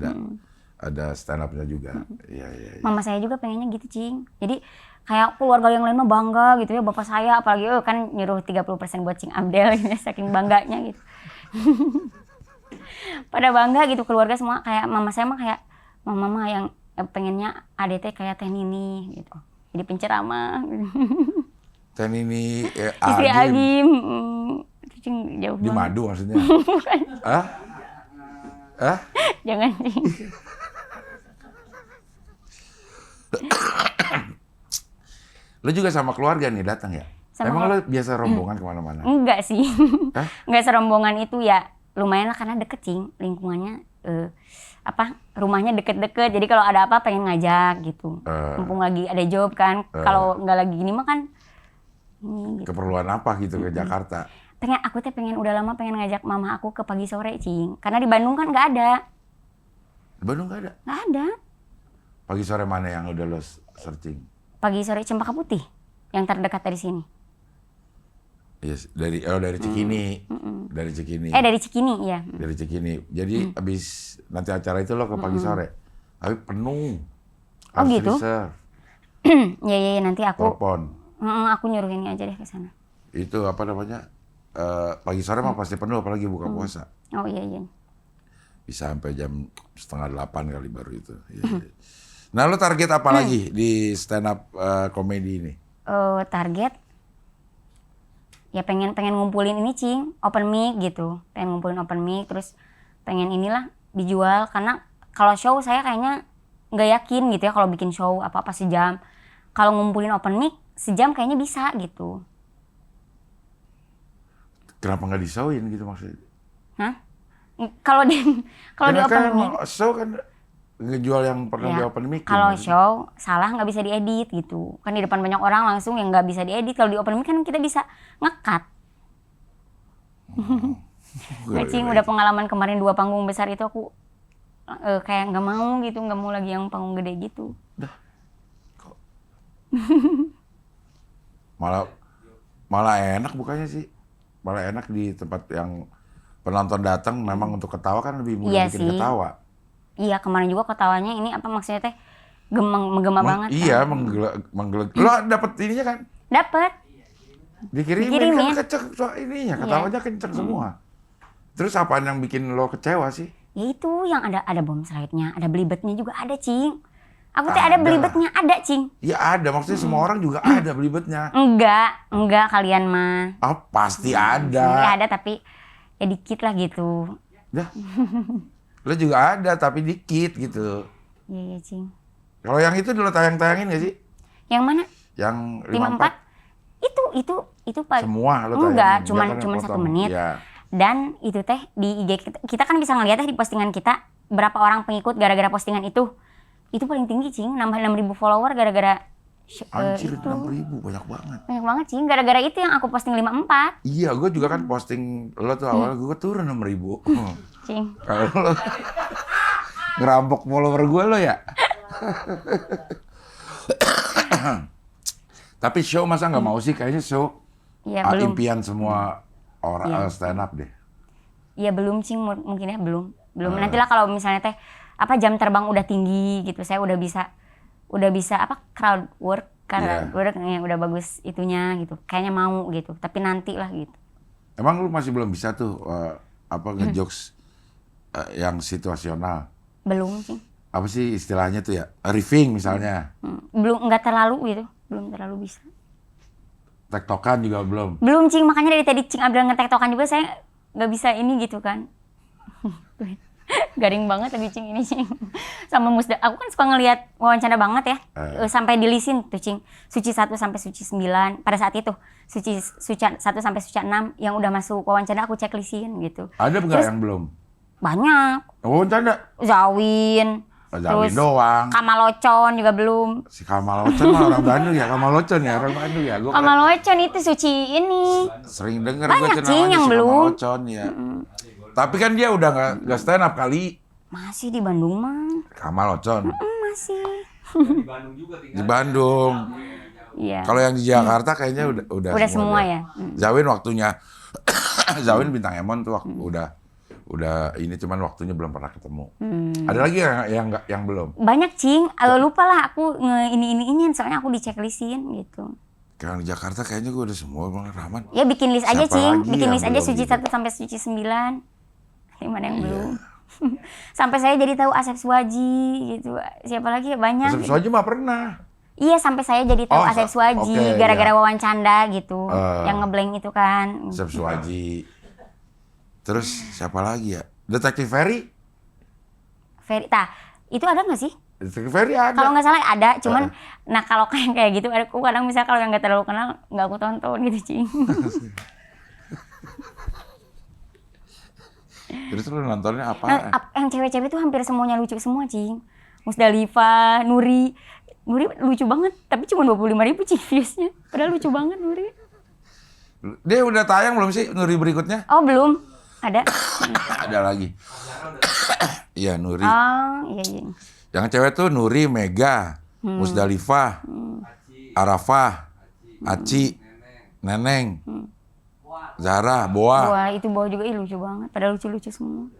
ada stand up-nya juga. Iya. Mama saya juga pengennya gitu, Cing. Jadi kayak keluarga yang lain mah bangga gitu ya, bapak saya apalagi kan nyuruh 30% buat Cing Abdel gitu, saking bangganya gitu. Pada bangga gitu keluarga semua, kayak mama saya mah kayak mama yang pengennya ADT kayak Teh Nini gitu. Jadi penceramah gitu. Teh Nini Istri Agim. Cing jauh di banget. Madu maksudnya? Hah? Jangan Cing. Lo juga sama keluarga nih datang ya? Emang lo biasa rombongan kemana-mana? Enggak sih. Hah? Enggak serombongan itu ya. Lumayan lah karena deket Cing. Lingkungannya rumahnya deket-deket. Jadi kalau ada apa pengen ngajak gitu. Mumpung lagi ada job kan. Kalau nggak lagi gini mah kan ini gitu. Keperluan apa gitu ke Jakarta? Aku pengen udah lama pengen ngajak mama aku ke pagi sore, Cing. Karena di Bandung kan nggak ada. Di Bandung nggak ada? Nggak ada. Pagi sore mana yang udah lo searching? Pagi sore Cempaka Putih yang terdekat dari sini. Yes, dari Cikini. Dari Cikini. Dari Cikini, iya. Dari Cikini. Jadi abis nanti acara itu lo ke pagi sore. Tapi penuh. Oh, Harus gitu? reserve. Ya, nanti aku Telepon. aku nyuruh ini aja deh ke sana. Itu apa namanya? Pagi sore mah pasti penuh apalagi buka puasa. Oh iya. Bisa sampai jam 7:30 kali baru itu. Iya. Nah, lo target apa lagi di stand up komedi ini? Target ya pengen ngumpulin ini, Cing, open mic gitu. Pengen ngumpulin open mic, terus pengen inilah dijual, karena kalau show saya kayaknya nggak yakin gitu ya kalau bikin show apa-apa sejam. Kalau ngumpulin open mic sejam kayaknya bisa gitu. Kenapa nggak disauin gitu maksudnya? Hah? Kalau di open kan mic show kan ngejual yang pernah di ya, open mic. kalau show salah nggak bisa diedit gitu. Kan di depan banyak orang langsung yang nggak bisa diedit. Kalau di open mic kan kita bisa nge-cut. Cing, udah pengalaman kemarin 2 panggung besar itu aku kayak nggak mau gitu, nggak mau lagi yang panggung gede gitu. Malah enak bukannya sih. Malah enak di tempat yang penonton datang memang untuk ketawa kan lebih mudah Iya bikin sih. ketawa. Iya, kemarin juga ketawanya ini apa maksudnya teh menggema banget. Iya, kan? menggeleg. Lo dapet ininya kan? Dapet. Dikirimin kan kenceng soal ininya, ketawanya kenceng semua. Terus apaan yang bikin lo kecewa sih? Ya itu yang ada bom slide-nya, ada belibetnya juga ada, Cing. Aku teh ada belibetnya, ada, Cing. Ya ada, maksudnya semua orang juga ada belibetnya. Enggak kalian mah. Oh, pasti Sebenarnya ada. ada tapi ya dikit lah gitu. Dah. Lo juga ada tapi dikit gitu. Iya, Cing. Kalau yang itu dulu tayang-tayangin gak sih? Yang mana? Yang 54? Itu Pak. Semua lo tayangin? Enggak, Dia cuman kan yang 1 potong. menit. Ya. Dan itu teh di IG kita kan bisa ngeliat di postingan kita berapa orang pengikut gara-gara postingan itu. Itu paling tinggi, Cing, nambah 6.000 follower gara-gara Anjir, itu. 6.000, banyak banget. Banyak banget, Cing, gara-gara itu yang aku posting 54. Iya, gue juga kan posting lo tuh awalnya gue turun 6.000. Cing. Kalau lo ngerampok follower gue lo ya. Tapi show masa nggak mau sih? Kayaknya show Iya, belum. impian semua orang Iya. stand up deh. Iya, belum, Cing, mungkin ya belum. Nantilah kalau misalnya teh jam terbang udah tinggi gitu, saya udah bisa crowd work Iya. yang udah bagus itunya gitu. Kayaknya mau gitu, tapi nanti lah gitu. Emang lu masih belum bisa tuh ngejokes yang situasional? Belum, Cing. Apa sih istilahnya tuh ya? Riffing misalnya. Nggak terlalu gitu. Belum terlalu bisa. Tektokan juga belum. Belum, Cing, makanya dari tadi Cing Abdul ngetektokan juga saya nggak bisa ini gitu kan. Garing banget tadi, Cing, ini, Cing. Sama Musda, aku kan suka ngelihat wawancara banget ya. Sampai dilisin tuh, Cing. Suci 1 sampai Suci 9 pada saat itu. Suci 1 sampai Suci 6 yang udah masuk wawancara aku checklistin gitu. Ada nggak Terus yang belum? banyak. Wawancara? Zawin. Zawin Terus doang. Kamalocon juga belum. Si Kamalocon mah orang Bandung ya, Kamalocon ya, orang Bandung ya. Gua Kamalocon itu Suci ini. sering denger Banyak, gue Cing, yang si belum. Kamalocon ya. Tapi kan dia udah nggak stand up kali. Masih di Bandung mah. Kamalocon. Masih. Di Bandung. Iya. Kalau yang di Jakarta kayaknya udah Udah semua deh. ya. Zawin waktunya. Zawin bintang Emon tuh udah ini cuman waktunya belum pernah ketemu. Ada lagi yang belum? Banyak, Cing. Lupa lah aku ini soalnya aku di checklistin gitu. Kalau di Jakarta kayaknya gue udah semua Bang Rahman. Ya bikin list aja, Siapa Cing. lagi Bikin yang list aja belum Suci gitu? 1 sampai Suci 9. Mana yang belum? Sampai saya jadi tahu Asep Suwaji gitu. Siapa lagi ya, banyak. Asep Suwaji mah pernah. Iya, sampai saya jadi tahu Oh, Asep Suwaji oke, gara-gara iya. wawancanda gitu. Yang ngeblank itu kan. Asep Suwaji. Terus siapa lagi ya? Detektif Ferry? Itu ada nggak sih? Detektif Ferry ada. Kalau nggak salah ada, cuman nah kalau kayak gitu aku kadang misalnya kalau yang nggak terlalu kenal nggak aku tonton gitu, Cing. Terus lu nontonnya apa? Nah, yang cewek-cewek itu hampir semuanya lucu semua, Cing. Musdalifah, Nuri lucu banget, tapi cuma 25.000 Cing viewsnya. Padahal lucu banget Nuri. Dia udah tayang belum sih Nuri berikutnya? Oh belum, ada. Ada lagi. Iya Nuri. Oh iya iya. Yang cewek tuh Nuri, Mega, Musdalifah, Arafah, Aci, Neneng, Zara, Boa. Wah itu Boa juga lucu banget, pada lucu-lucu semua.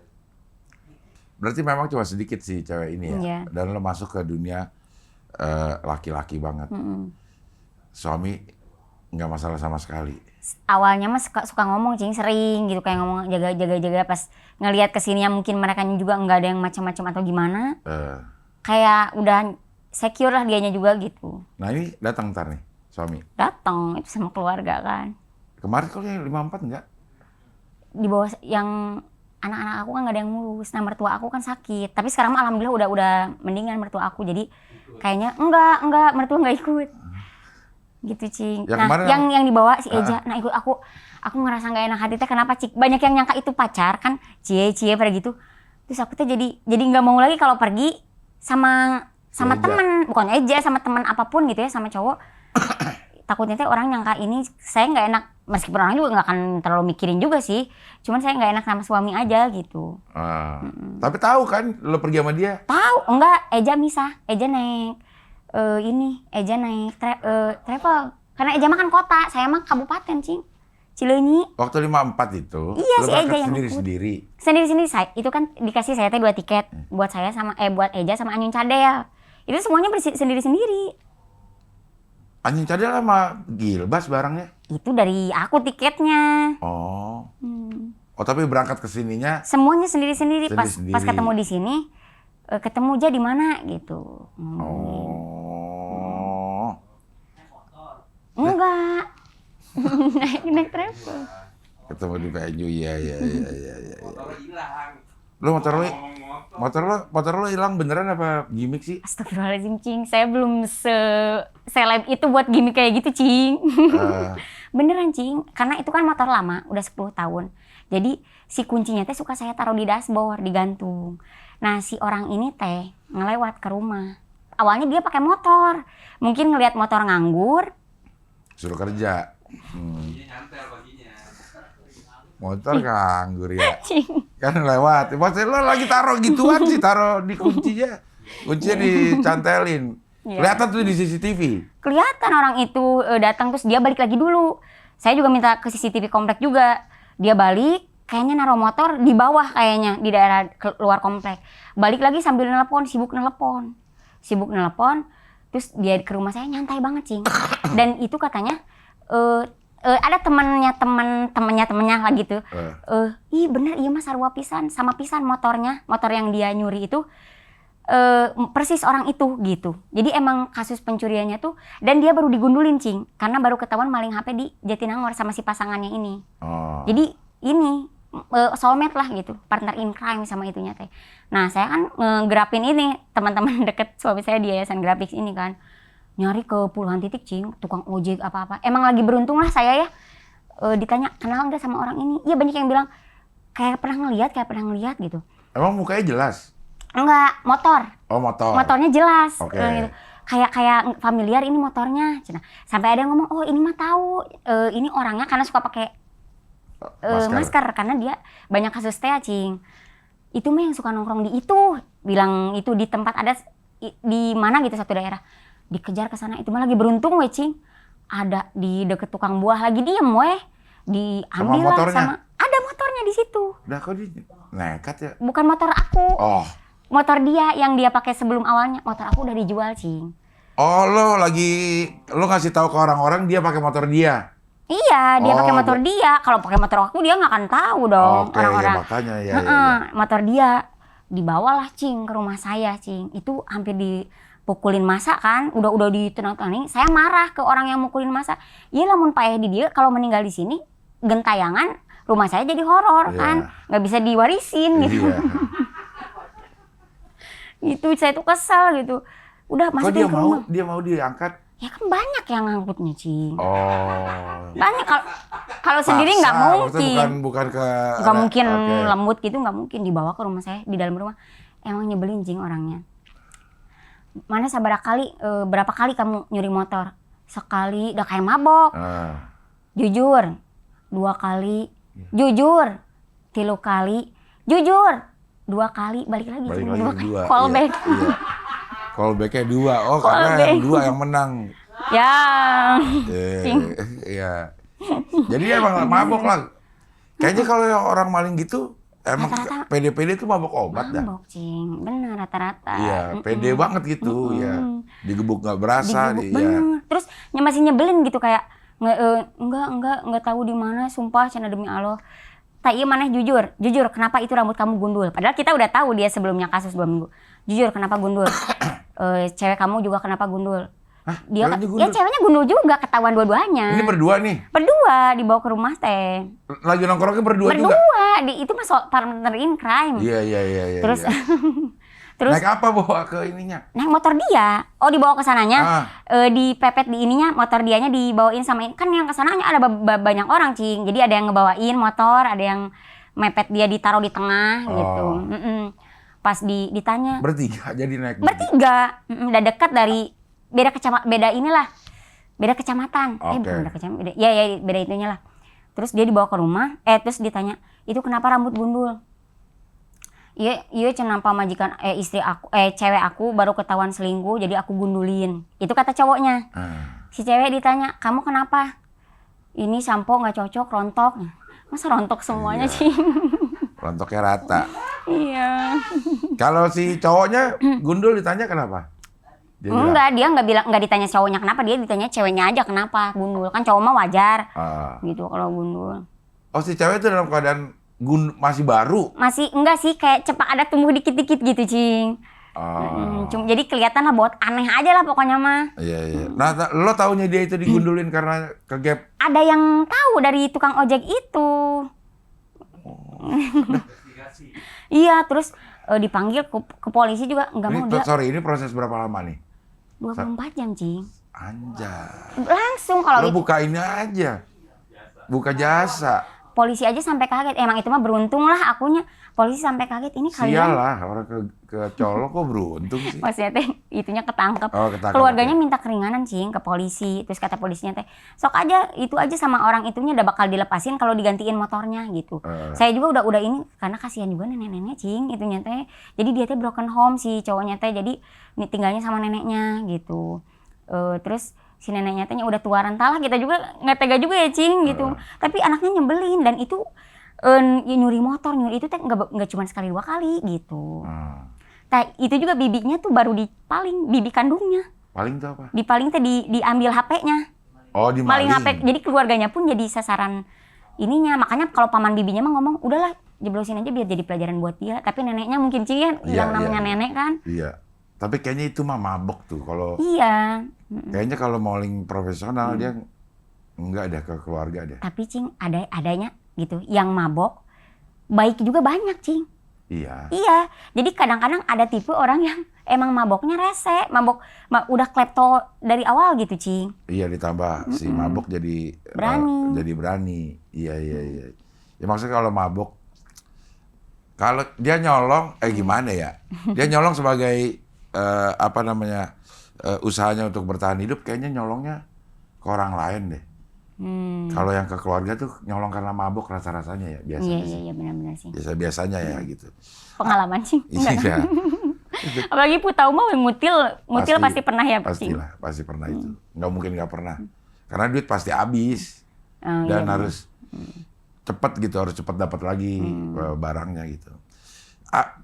Berarti memang cuma sedikit sih cewek ini ya. Iya. Dan lo masuk ke dunia laki-laki banget. Suami nggak masalah sama sekali. Awalnya mah suka ngomong Cing, sering gitu kayak ngomong jaga pas ngelihat kesininya mungkin mereka juga nggak ada yang macam-macam atau gimana. Kayak udah secure lah dianya juga gitu. Nah ini datang ntar nih suami. Datang itu sama keluarga kan. Kemarin kalau yang 54 enggak? Di bawah yang anak-anak aku kan nggak ada yang ngurus. Nah mertua aku kan sakit. Tapi sekarang mah alhamdulillah udah mendingan mertua aku. Jadi kayaknya enggak mertua nggak ikut. Gitu Cing. Yang Nah yang dibawa si Eja. Nah ikut aku ngerasa nggak enak hati teh kenapa Cik? Banyak yang nyangka itu pacar kan. Cie pada gitu. Terus aku tuh jadi nggak mau lagi kalau pergi sama teman, bukan Eja, sama teman apapun gitu ya, sama cowok. Takutnya teh orang nyangka ini saya nggak enak, meskipun orang juga nggak akan terlalu mikirin juga sih. Cuman saya nggak enak sama suami aja gitu. Tapi tahu kan lo pergi sama dia? Tahu, enggak, Eja misah, Eja naik Eja naik travel. Karena Eja mah kan kota, saya mah kabupaten Cing. Cileunyi. Waktu 54 itu, iya, lo si berangkat Eja yang sendiri-sendiri. Sendiri-sendiri, saya itu kan dikasih saya teh 2 tiket buat saya sama buat Eja sama Anyun Cadel. Itu semuanya sendiri-sendiri. Anyun Cadel sama Gilbas barangnya? Itu dari aku tiketnya. Oh. Oh tapi berangkat ke sininya? Semuanya sendiri-sendiri. Pas Sendiri-sendiri. ketemu di sini, ketemu aja di mana gitu. Oh. Enggak. naik travel. Ketemu di venue, iya. Lo motor lo hilang beneran apa gimmick sih? Astagfirullahaladzim Cing, saya belum seleb itu buat gimmick kayak gitu Cing. Beneran Cing, karena itu kan motor lama, udah 10 tahun. Jadi si kuncinya teh suka saya taruh di dashboard, digantung. Nah si orang ini teh ngelewat ke rumah. Awalnya dia pakai motor, mungkin ngelihat motor nganggur. Suruh kerja. Motor nganggur ya. Kan lewat. Maksudnya lo lagi taruh gituan sih, taruh di kuncinya. Kuncinya dicantelin. Kelihatan tuh di CCTV. Kelihatan orang itu datang terus dia balik lagi dulu. Saya juga minta ke CCTV komplek juga. Dia balik, kayaknya naruh motor di bawah kayaknya di daerah luar komplek. Balik lagi sambil nelpon, sibuk nelpon. Terus dia ke rumah saya nyantai banget Cing. Dan itu katanya ada temennya lah gitu. Ih bener iya mas sarua pisan sama pisan motor yang dia nyuri itu persis orang itu gitu. Jadi emang kasus pencuriannya tuh dan dia baru digundulin Cing karena baru ketahuan maling HP di Jatinangor sama si pasangannya ini. Jadi ini soulmate lah gitu, partner in crime sama itunya teh. Nah saya kan ngegerapin ini teman-teman deket suami saya di yayasan grafik ini kan. Nyari ke puluhan titik Cing, tukang ojek apa-apa. Emang lagi beruntung lah saya ya. Ditanya kenal nggak sama orang ini? Iya banyak yang bilang kayak pernah ngeliat gitu. Emang mukanya jelas? Enggak, motor. Oh motor. Motornya jelas. Oke. Gitu. Kayak familiar ini motornya. Cina. Sampai ada yang ngomong, oh ini mah tahu. Ini orangnya karena suka pakai masker. Karena dia banyak kasus teh Cing. Itu mah yang suka nongkrong di itu. Bilang itu di tempat ada di mana gitu satu daerah. Dikejar ke sana itu mah lagi beruntung weh Cing. Ada di deket tukang buah lagi diem weh. Diambil lah sama ada motornya di situ. Udah kok di nekat ya? Bukan motor aku. Oh. Motor dia yang dia pakai sebelum awalnya. Motor aku udah dijual Cing. Oh lo ngasih tahu ke orang-orang dia pakai motor dia. Iya, dia pakai motor dia. Kalau pakai motor aku dia nggak akan tahu dong orang-orang. Ya makanya ya. Motor dia dibawalah Cing ke rumah saya Cing. Itu hampir dipukulin masa kan, udah ditenang-tenang. Saya marah ke orang yang mukulin masa. Iya lamun Pak Edi dia kalau meninggal di sini gentayangan rumah saya jadi horor kan, nggak bisa diwarisin gitu. Gitu saya tuh kesal gitu. Udah masukin ke rumah. Dia mau diangkat? Ya kan banyak yang ngangkutnya Cing. Oh. Banyak kalau sendiri nggak mungkin. Bukan ke. Nggak mungkin lembut gitu, nggak mungkin dibawa ke rumah saya di dalam rumah. Emang nyebelin Cing orangnya. Mana berapa kali kamu nyuri motor? Sekali, udah kayak mabok. Jujur, 2 kali, jujur 3 kali, jujur 2 kali, balik lagi. Balik cuma lagi 2 kali. dua. Callback. Iya. Callback-nya 2. Oh, karena Callback. yang 2 yang menang. Ya. Iya. Jadi emang mabok lah. Kayaknya kalau yang orang maling gitu, emang Rata-rata. PD-PD itu mabok obat dah. Mabok, Cing. Bener rata-rata. Iya, pede banget gitu, ya. Digebuk nggak berasa, Digebuk, iya. bener. Terus masih nyebelin gitu kayak enggak tahu di mana, sumpah cina demi Allah. Tak iya maneh jujur kenapa itu rambut kamu gundul? Padahal kita udah tahu dia sebelumnya kasus 2 minggu. Jujur kenapa gundul? Cewek kamu juga kenapa gundul? Hah, Dia ceweknya gundul? ya ceweknya gundul juga, ketahuan dua-duanya. Ini berdua nih, Berdua dibawa ke rumah teh. lagi nongkrongnya berdua juga. Berdua, itu mah partner in crime. Iya. Terus iya. terus Naik apa bawa ke ininya? naik motor dia. Oh, dibawa ke sananya. Ah. Dipepet di ininya, motor dianya dibawain sama kan yang ke sananya ada banyak orang, Cing. Jadi ada yang ngebawain motor, ada yang mepet dia ditaruh di tengah gitu. Pas ditanya Bertiga jadi naik. bertiga. Udah dekat dari beda kecamatan. Oke. Bukan beda kecamatan. Ya beda itunya lah. Terus dia dibawa ke rumah, terus ditanya, "Itu kenapa rambut gundul?" Iya kenapa majikan istri aku cewek aku baru ketahuan selingkuh jadi aku gundulin. Itu kata cowoknya. Si cewek ditanya, "Kamu kenapa?" "Ini sampo nggak cocok, rontok." Masa rontok semuanya sih? Rontoknya rata. Iya. Kalau si cowoknya gundul ditanya kenapa? Dia bilang, Enggak, dia nggak ditanya cowoknya kenapa, dia ditanya ceweknya aja kenapa gundul. Kan cowok mah wajar. Gitu kalau gundul. Oh, si cewek itu dalam keadaan masih baru. Masih enggak sih, kayak cepak ada tumbuh dikit-dikit gitu, Cing. Jadi kelihatan lah buat aneh aja lah pokoknya mah. Iya. Nah, lo taunya dia itu digundulin karena kegap. Ada yang tahu dari tukang ojek itu. Iya, terus dipanggil ke polisi juga nggak mau dia. Sorry, ini proses berapa lama nih? 24 jam, Cing. Anjay. Langsung kalau Lo itu. buka ini aja. Buka jasa. Polisi aja sampai kaget. Emang itu mah beruntung lah akunya. Polisi sampai kaget, ini kalian. Sialah, orang kecolok kok beruntung sih. Maksudnya teh itunya ketangkep. Oh, ketangkep, Keluarganya oke. minta keringanan, Cing, ke polisi. Terus kata polisinya teh, "Sok aja itu aja sama orang itunya udah bakal dilepasin kalau digantiin motornya," gitu. Saya juga udah ini karena kasihan juga nenek-neneknya, Cing, itunya teh. Jadi dia teh broken home si cowoknya teh. Jadi tinggalnya sama neneknya gitu. Terus si neneknya teh udah tua renta lah, kita juga nggak tega juga ya, Cing, gitu. Tapi anaknya nyebelin dan itu nyuri motor, nyuri itu teh nggak cuma sekali 2 kali gitu. Nah, itu juga bibinya tuh baru dipaling, bibi kandungnya. Paling tuh apa? Dipaling teh diambil HP-nya. Oh, Maling dimaling. HP. Jadi keluarganya pun jadi sasaran ininya. Makanya kalau paman bibinya mah ngomong, "Udahlah, jeblosin aja biar jadi pelajaran buat dia." Tapi neneknya mungkin Cing ya, yang namanya nenek kan. Iya. Tapi kayaknya itu mah mabok tuh kalau Iya. kayaknya kalau maling profesional dia enggak ada ke keluarga deh. Tapi Cing adanya gitu, yang mabok baik juga banyak, Cing. Iya. Iya, jadi kadang-kadang ada tipe orang yang emang maboknya rese, udah klepto dari awal gitu, Cing. Iya, ditambah si mabok jadi Berani. jadi berani. Iya. Ya maksudnya kalau mabok, kalau dia nyolong, gimana ya? Dia nyolong sebagai usahanya untuk bertahan hidup, kayaknya nyolongnya ke orang lain deh. Kalau yang ke keluarga tuh nyolong karena mabok rasa-rasanya ya biasanya. Iya benar-benar sih. Biasanya ya gitu. Pengalaman sih. Iya. Apalagi Putau mah ngutil pasti pernah ya, Cing. Pastilah, pasti pernah itu. Nggak mungkin nggak pernah. Karena duit pasti habis. Dan iya, harus cepet gitu, harus cepet dapat lagi barangnya gitu.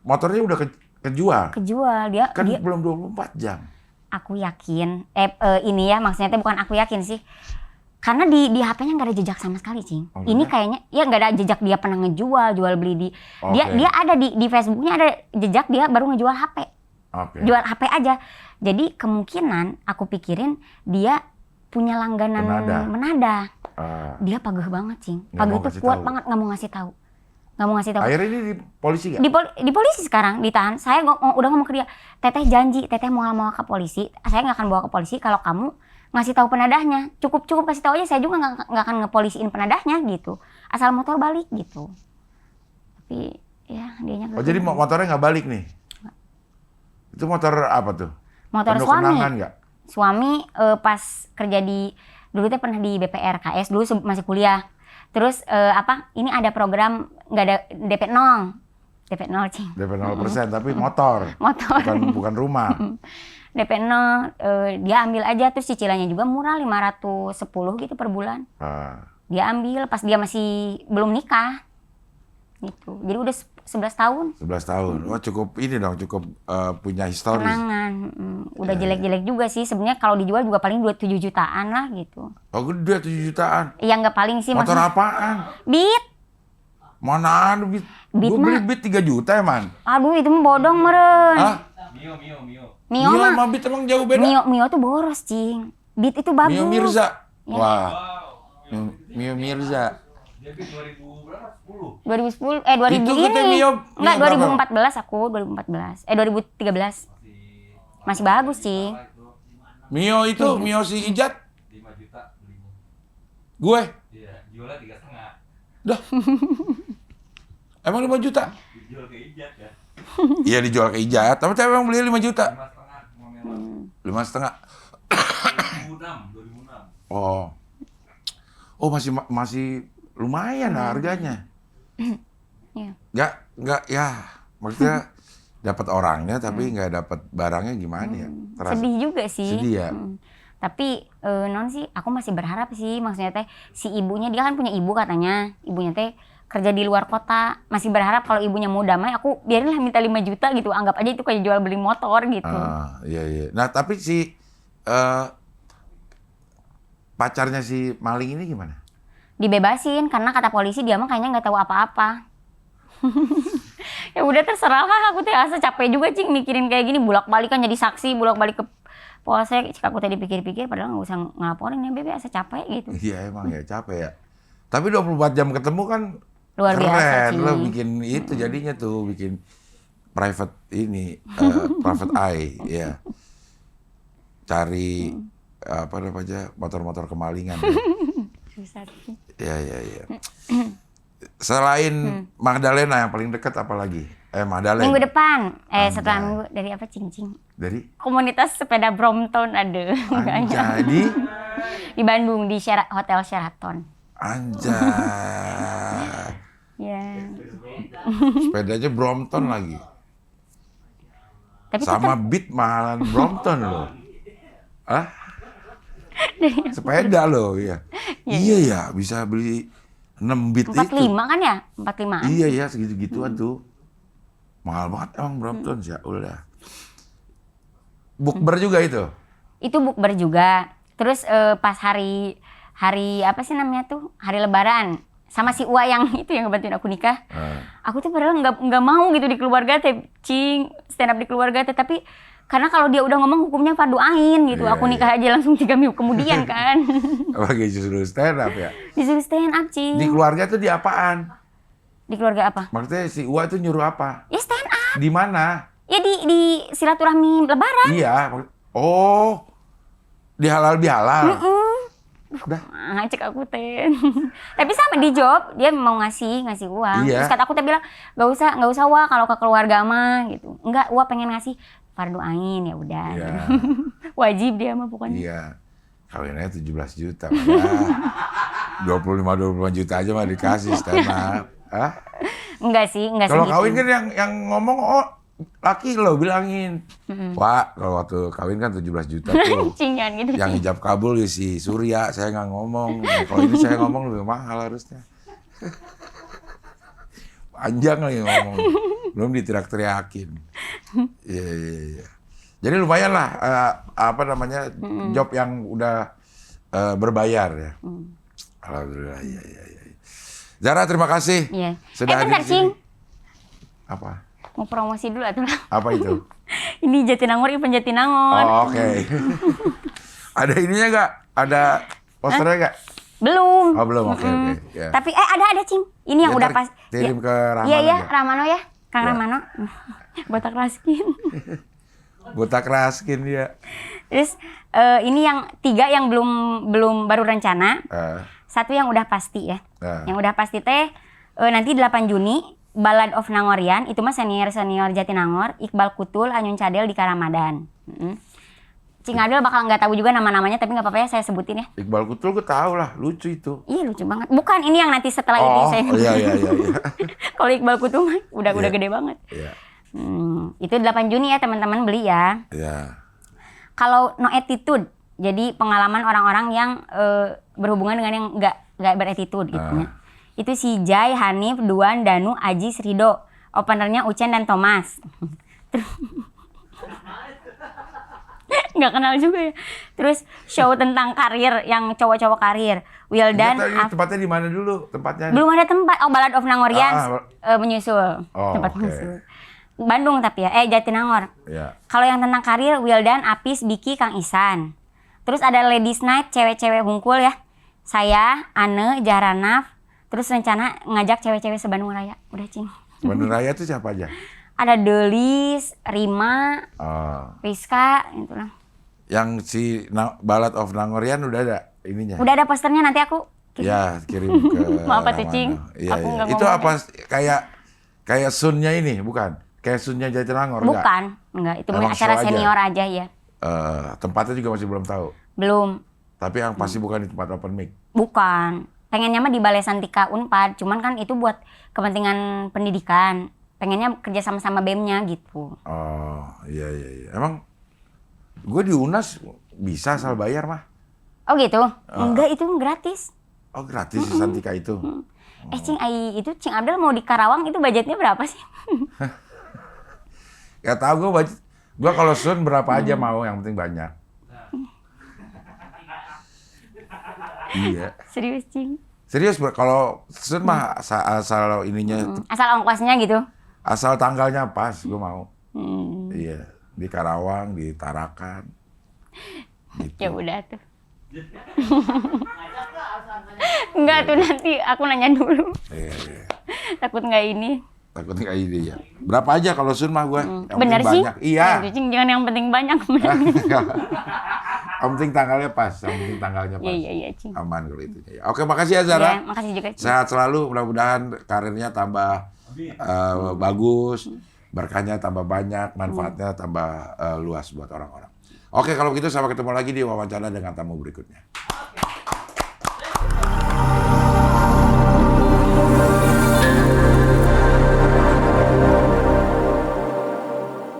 Motornya udah kejual. Kejual dia Belum 24 jam. Aku yakin ini ya, maksudnya teh bukan aku yakin sih. Karena di HP-nya nggak ada jejak sama sekali, Cing. Oh, ini bener? kayaknya ya nggak ada jejak dia pernah jual beli di Oke. dia ada di Facebooknya ada jejak dia baru ngejual HP. Oke. Jual HP aja. Jadi kemungkinan aku pikirin dia punya langganan menada. Dia pageh banget, Cing. Nggak Pageh mau tuh ngasih kuat tahu. banget, nggak mau ngasih tahu. Nggak mau ngasih tahu. Akhirnya ini di polisi nggak? Di polisi sekarang ditahan. Saya udah ngomong ke dia, "Teteh janji, Teteh mau ke polisi. Saya nggak akan bawa ke polisi kalau kamu ngasih tahu penadahnya. Cukup kasih tahu aja, saya juga nggak akan ngepolisiin penadahnya gitu. Asal motor balik gitu." Tapi ya dianya. Oh, jadi motornya nggak balik nih? Itu motor apa tuh? Motor Penuh suami. kenangan nggak? Suami pas kerja dulu teh pernah di BPRKS dulu masih kuliah. Terus ini ada program nggak ada DP 0. DP 0 Cing. DP 0%, tapi motor. Motor. Bukan rumah. DP 0 dia ambil aja, terus cicilannya juga murah 510 gitu per bulan. Dia ambil pas dia masih belum nikah. Gitu. Jadi udah 11 tahun. 11 tahun. Wah, cukup ini dong, cukup punya histori. Kenangan. Udah jelek-jelek juga sih. Sebenarnya kalau dijual juga paling 27 jutaan lah gitu. Oh, gede 7 jutaan. Iya nggak paling sih. Motor maksudnya. apaan? Beat. Mana ada Beat? Beat Gue beli Beat 3 juta ya, Man. Aduh itu mah bodong meren. Hah? Mio. Mio Iya, mah. sama Beat emang jauh beda. Mio tuh boros Cing. Beat itu bagus. Mio Mirza. Ya. Wah. Mio Mirza. Dia beli 2000 berapa? 10. 2010 2000 Itu ini. gede Mio Enggak, berapa? 2014 aku, 2014. 2013. Masih bagus, Cing. Mio itu, Mio si Ijat. 5 juta belinya. Gue. Iya, jualnya 3,5. Dah. Emang 5 juta? Dijual ke Ijat ya. Iya dijual ke Ijat, tapi saya emang beli 5 juta. 5,5 mau merah. 5,5. 2006. Oh. Oh, masih lumayan lah harganya. Iya. Nggak ya, maksudnya dapat orangnya tapi nggak dapat barangnya gimana ya? Sedih juga sih. Sedih ya. Tapi non sih, aku masih berharap sih, maksudnya teh si ibunya, dia kan punya ibu katanya, ibunya teh kerja di luar kota, masih berharap kalau ibunya mau damai, aku biarinlah minta 5 juta gitu, anggap aja itu kayak jual beli motor gitu. Iya. Nah tapi si pacarnya si maling ini gimana? Dibebasin karena kata polisi dia mah kayaknya nggak tahu apa-apa. Ya udah terserah lah, aku teh asa capek juga Cing mikirin kayak gini, bolak-balik kan jadi saksi, bolak-balik ke polsek. Cik aku tadi pikir-pikir padahal nggak usah ngelaporin ya bebe, asa capek gitu. Iya emang ya capek ya. Tapi 24 jam ketemu kan Luar biasa, keren. Cing. Lo bikin itu jadinya tuh bikin private ini private eye ya. Cari apa namanya motor-motor kemalingan. Susah sih. Ya. Selain Magdalena yang paling dekat apa lagi? Magdalena. Minggu depan, Anjay. setelah minggu dari apa Cing? Dari Komunitas sepeda Brompton ada. Anjay Di Bandung di Hotel Sheraton. Anjay. Ya. Sepedanya Brompton lagi. Tapi Sama Beat mahalan Brompton loh. Hah? Sepeda loh, iya. Iya ya, bisa beli 6 Beat 45 itu. kan ya? 45-an. Iya ya, segitu-gituan tuh. Mahal banget emang Brompton ya, udah. Bukber juga itu. Itu bukber juga. Terus pas hari apa sih namanya tuh? Hari Lebaran. Sama si Ua yang itu yang ngebantuin aku nikah. Aku tuh padahal nggak mau gitu di keluarga teh, Cing, stand up di keluarga teh, tapi karena kalau dia udah ngomong hukumnya fardu ain gitu. Iya, aku nikah aja langsung 3 minggu kemudian kan. Apalagi justru stand up ya. Disuruh stand up, Cing. Di keluarga tuh di apaan? Di keluarga apa? Maksudnya si Ua tuh nyuruh apa? Ya stand up. Di mana? Ya di silaturahmi Lebaran. Iya. Oh, di halal bihalal. Udah. Cek aku teh. Tapi sama di job dia mau ngasih uang. Iya. Terus kata aku teh bilang nggak usah Wah kalau ke keluarga mah gitu. Enggak, Wah pengen ngasih fardu ain ya udah. Iya. Wajib dia mah pokoknya. Iya. Kawinnya 17 juta. Malah 25 juta aja mah dikasih stand up. Hah? Enggak Kalau segitu. kawin kan yang ngomong laki lo bilangin. Wah, kalau waktu kawin kan 17 juta tuh. Cingan gitu. Yang hijab kabul ya si Surya, saya nggak ngomong. Nah, kalau ini saya ngomong lebih mahal harusnya. Panjang lagi ngomong. Belum diteriak-teriakin. Iya. Jadi lumayan lah, apa namanya, job yang udah berbayar ya. Alhamdulillah, iya. Zara, terima kasih. Iya. Sudah hadir Bentar, di sini. Cing. Apa? Mau promosi dulu atuh lah. Apa itu? Ini Jatinangor, Event Jatinangor. Oh, oke. Ada ininya nggak? Ada posternya nggak? Belum. Oh, belum. Oke. Ya. Tapi ada Cing. Ini yang Ya, udah ntar pas. kirim ke Rahmano Iya, aja. Ramano ya. Kang Ya. Ramano. Botak Raskin. Botak Raskin dia. Terus ini yang 3 yang belum baru rencana. 1 yang udah pasti ya. Yang udah pasti teh nanti 8 Juni Ballad of Nangorian, itu mah senior Jatinangor, Iqbal Kutul, Anyun Cadel di Karamadan. Cing Adel bakal nggak tahu juga nama-namanya, tapi nggak apa-apa ya saya sebutin ya. Iqbal Kutul gue tahu lah, lucu itu. Iya lucu banget. Bukan ini yang nanti setelah ini saya. Oh iya. Kalau Iqbal Kutul mah udah Iya. gede banget. Iya. Itu 8 Juni ya teman-teman beli ya. Iya. Kalau no attitude, jadi pengalaman orang-orang yang berhubungan dengan yang nggak beretitude gitu. Itu si Jai, Hanif, Duan, Danu, Aji, Srido. Openernya Ucen dan Thomas. Nggak kenal juga ya. Terus show tentang karir yang cowok-cowok karir. Wildan, Tempatnya di mana dulu? Tempatnya? belum ada tempat. Oh, Ballad of Nangorians menyusul. Oh, Tempat oke. menyusul. Bandung tapi ya, Jatinangor. Iya. Kalau yang tentang karir, Wildan, Apis, Biki, Kang Isan. Terus ada Ladies Night, cewek-cewek hungkul ya. Saya, Ane, Jaranaf. Terus rencana ngajak cewek-cewek se-Bandung Raya. Udah cing. Bandung Raya itu siapa aja? Ada Delis, Rima, Oh. Rizka, gitu lah. Yang si Ballad of Nangorian udah ada ininya? Udah ada posternya, nanti aku kirim. Ya, kirim ke Maaf, Pak Ramano. Cicing. Iya, Aku iya. nggak Itu ngomong apa? Kayak Sunnya ini, bukan? Kayak Sunnya Jatinangor, enggak? Bukan, enggak. Itu Emang acara show aja? senior aja ya. Tempatnya juga masih belum tahu. Belum, Tapi yang pasti bukan di tempat open mic. bukan. Pengennya mah di Balai Santika Unpad, cuman kan itu buat kepentingan pendidikan. Pengennya kerja sama-sama BEM-nya gitu. Oh, iya. Emang gue di UNAS bisa asal bayar mah. Oh gitu? Enggak, itu gratis. Oh, gratis di Santika itu. Cing Cing Abdel mau di Karawang itu budgetnya berapa sih? Gak tau gue budget. Gue kalau Sun berapa aja mau, yang penting banyak. Iya. Serius Cing? Serius, kalau Sun mah asal ininya, Asal ongkosnya gitu? asal tanggalnya pas, gue mau. Iya, di Karawang, di Tarakan. Gitu. Ya udah tuh. Enggak tuh, nanti aku nanya dulu. Iya. Takut nggak ini. Takut nggak ide ya. Berapa aja kalau Sun mah gue? Yang Bener penting sih? banyak. Iya. Aduh, Cing, jangan yang penting banyak. Yang penting tanggalnya pas. Yang penting tanggalnya pas. Iya, Cing. Aman kalau itu. Ya. Oke, makasih ya Zara. Ya, makasih juga Cing. Sehat selalu. Mudah-mudahan karirnya tambah bagus, berkahnya tambah banyak, manfaatnya tambah luas buat orang-orang. Oke, kalau begitu sampai ketemu lagi di wawancara dengan tamu berikutnya.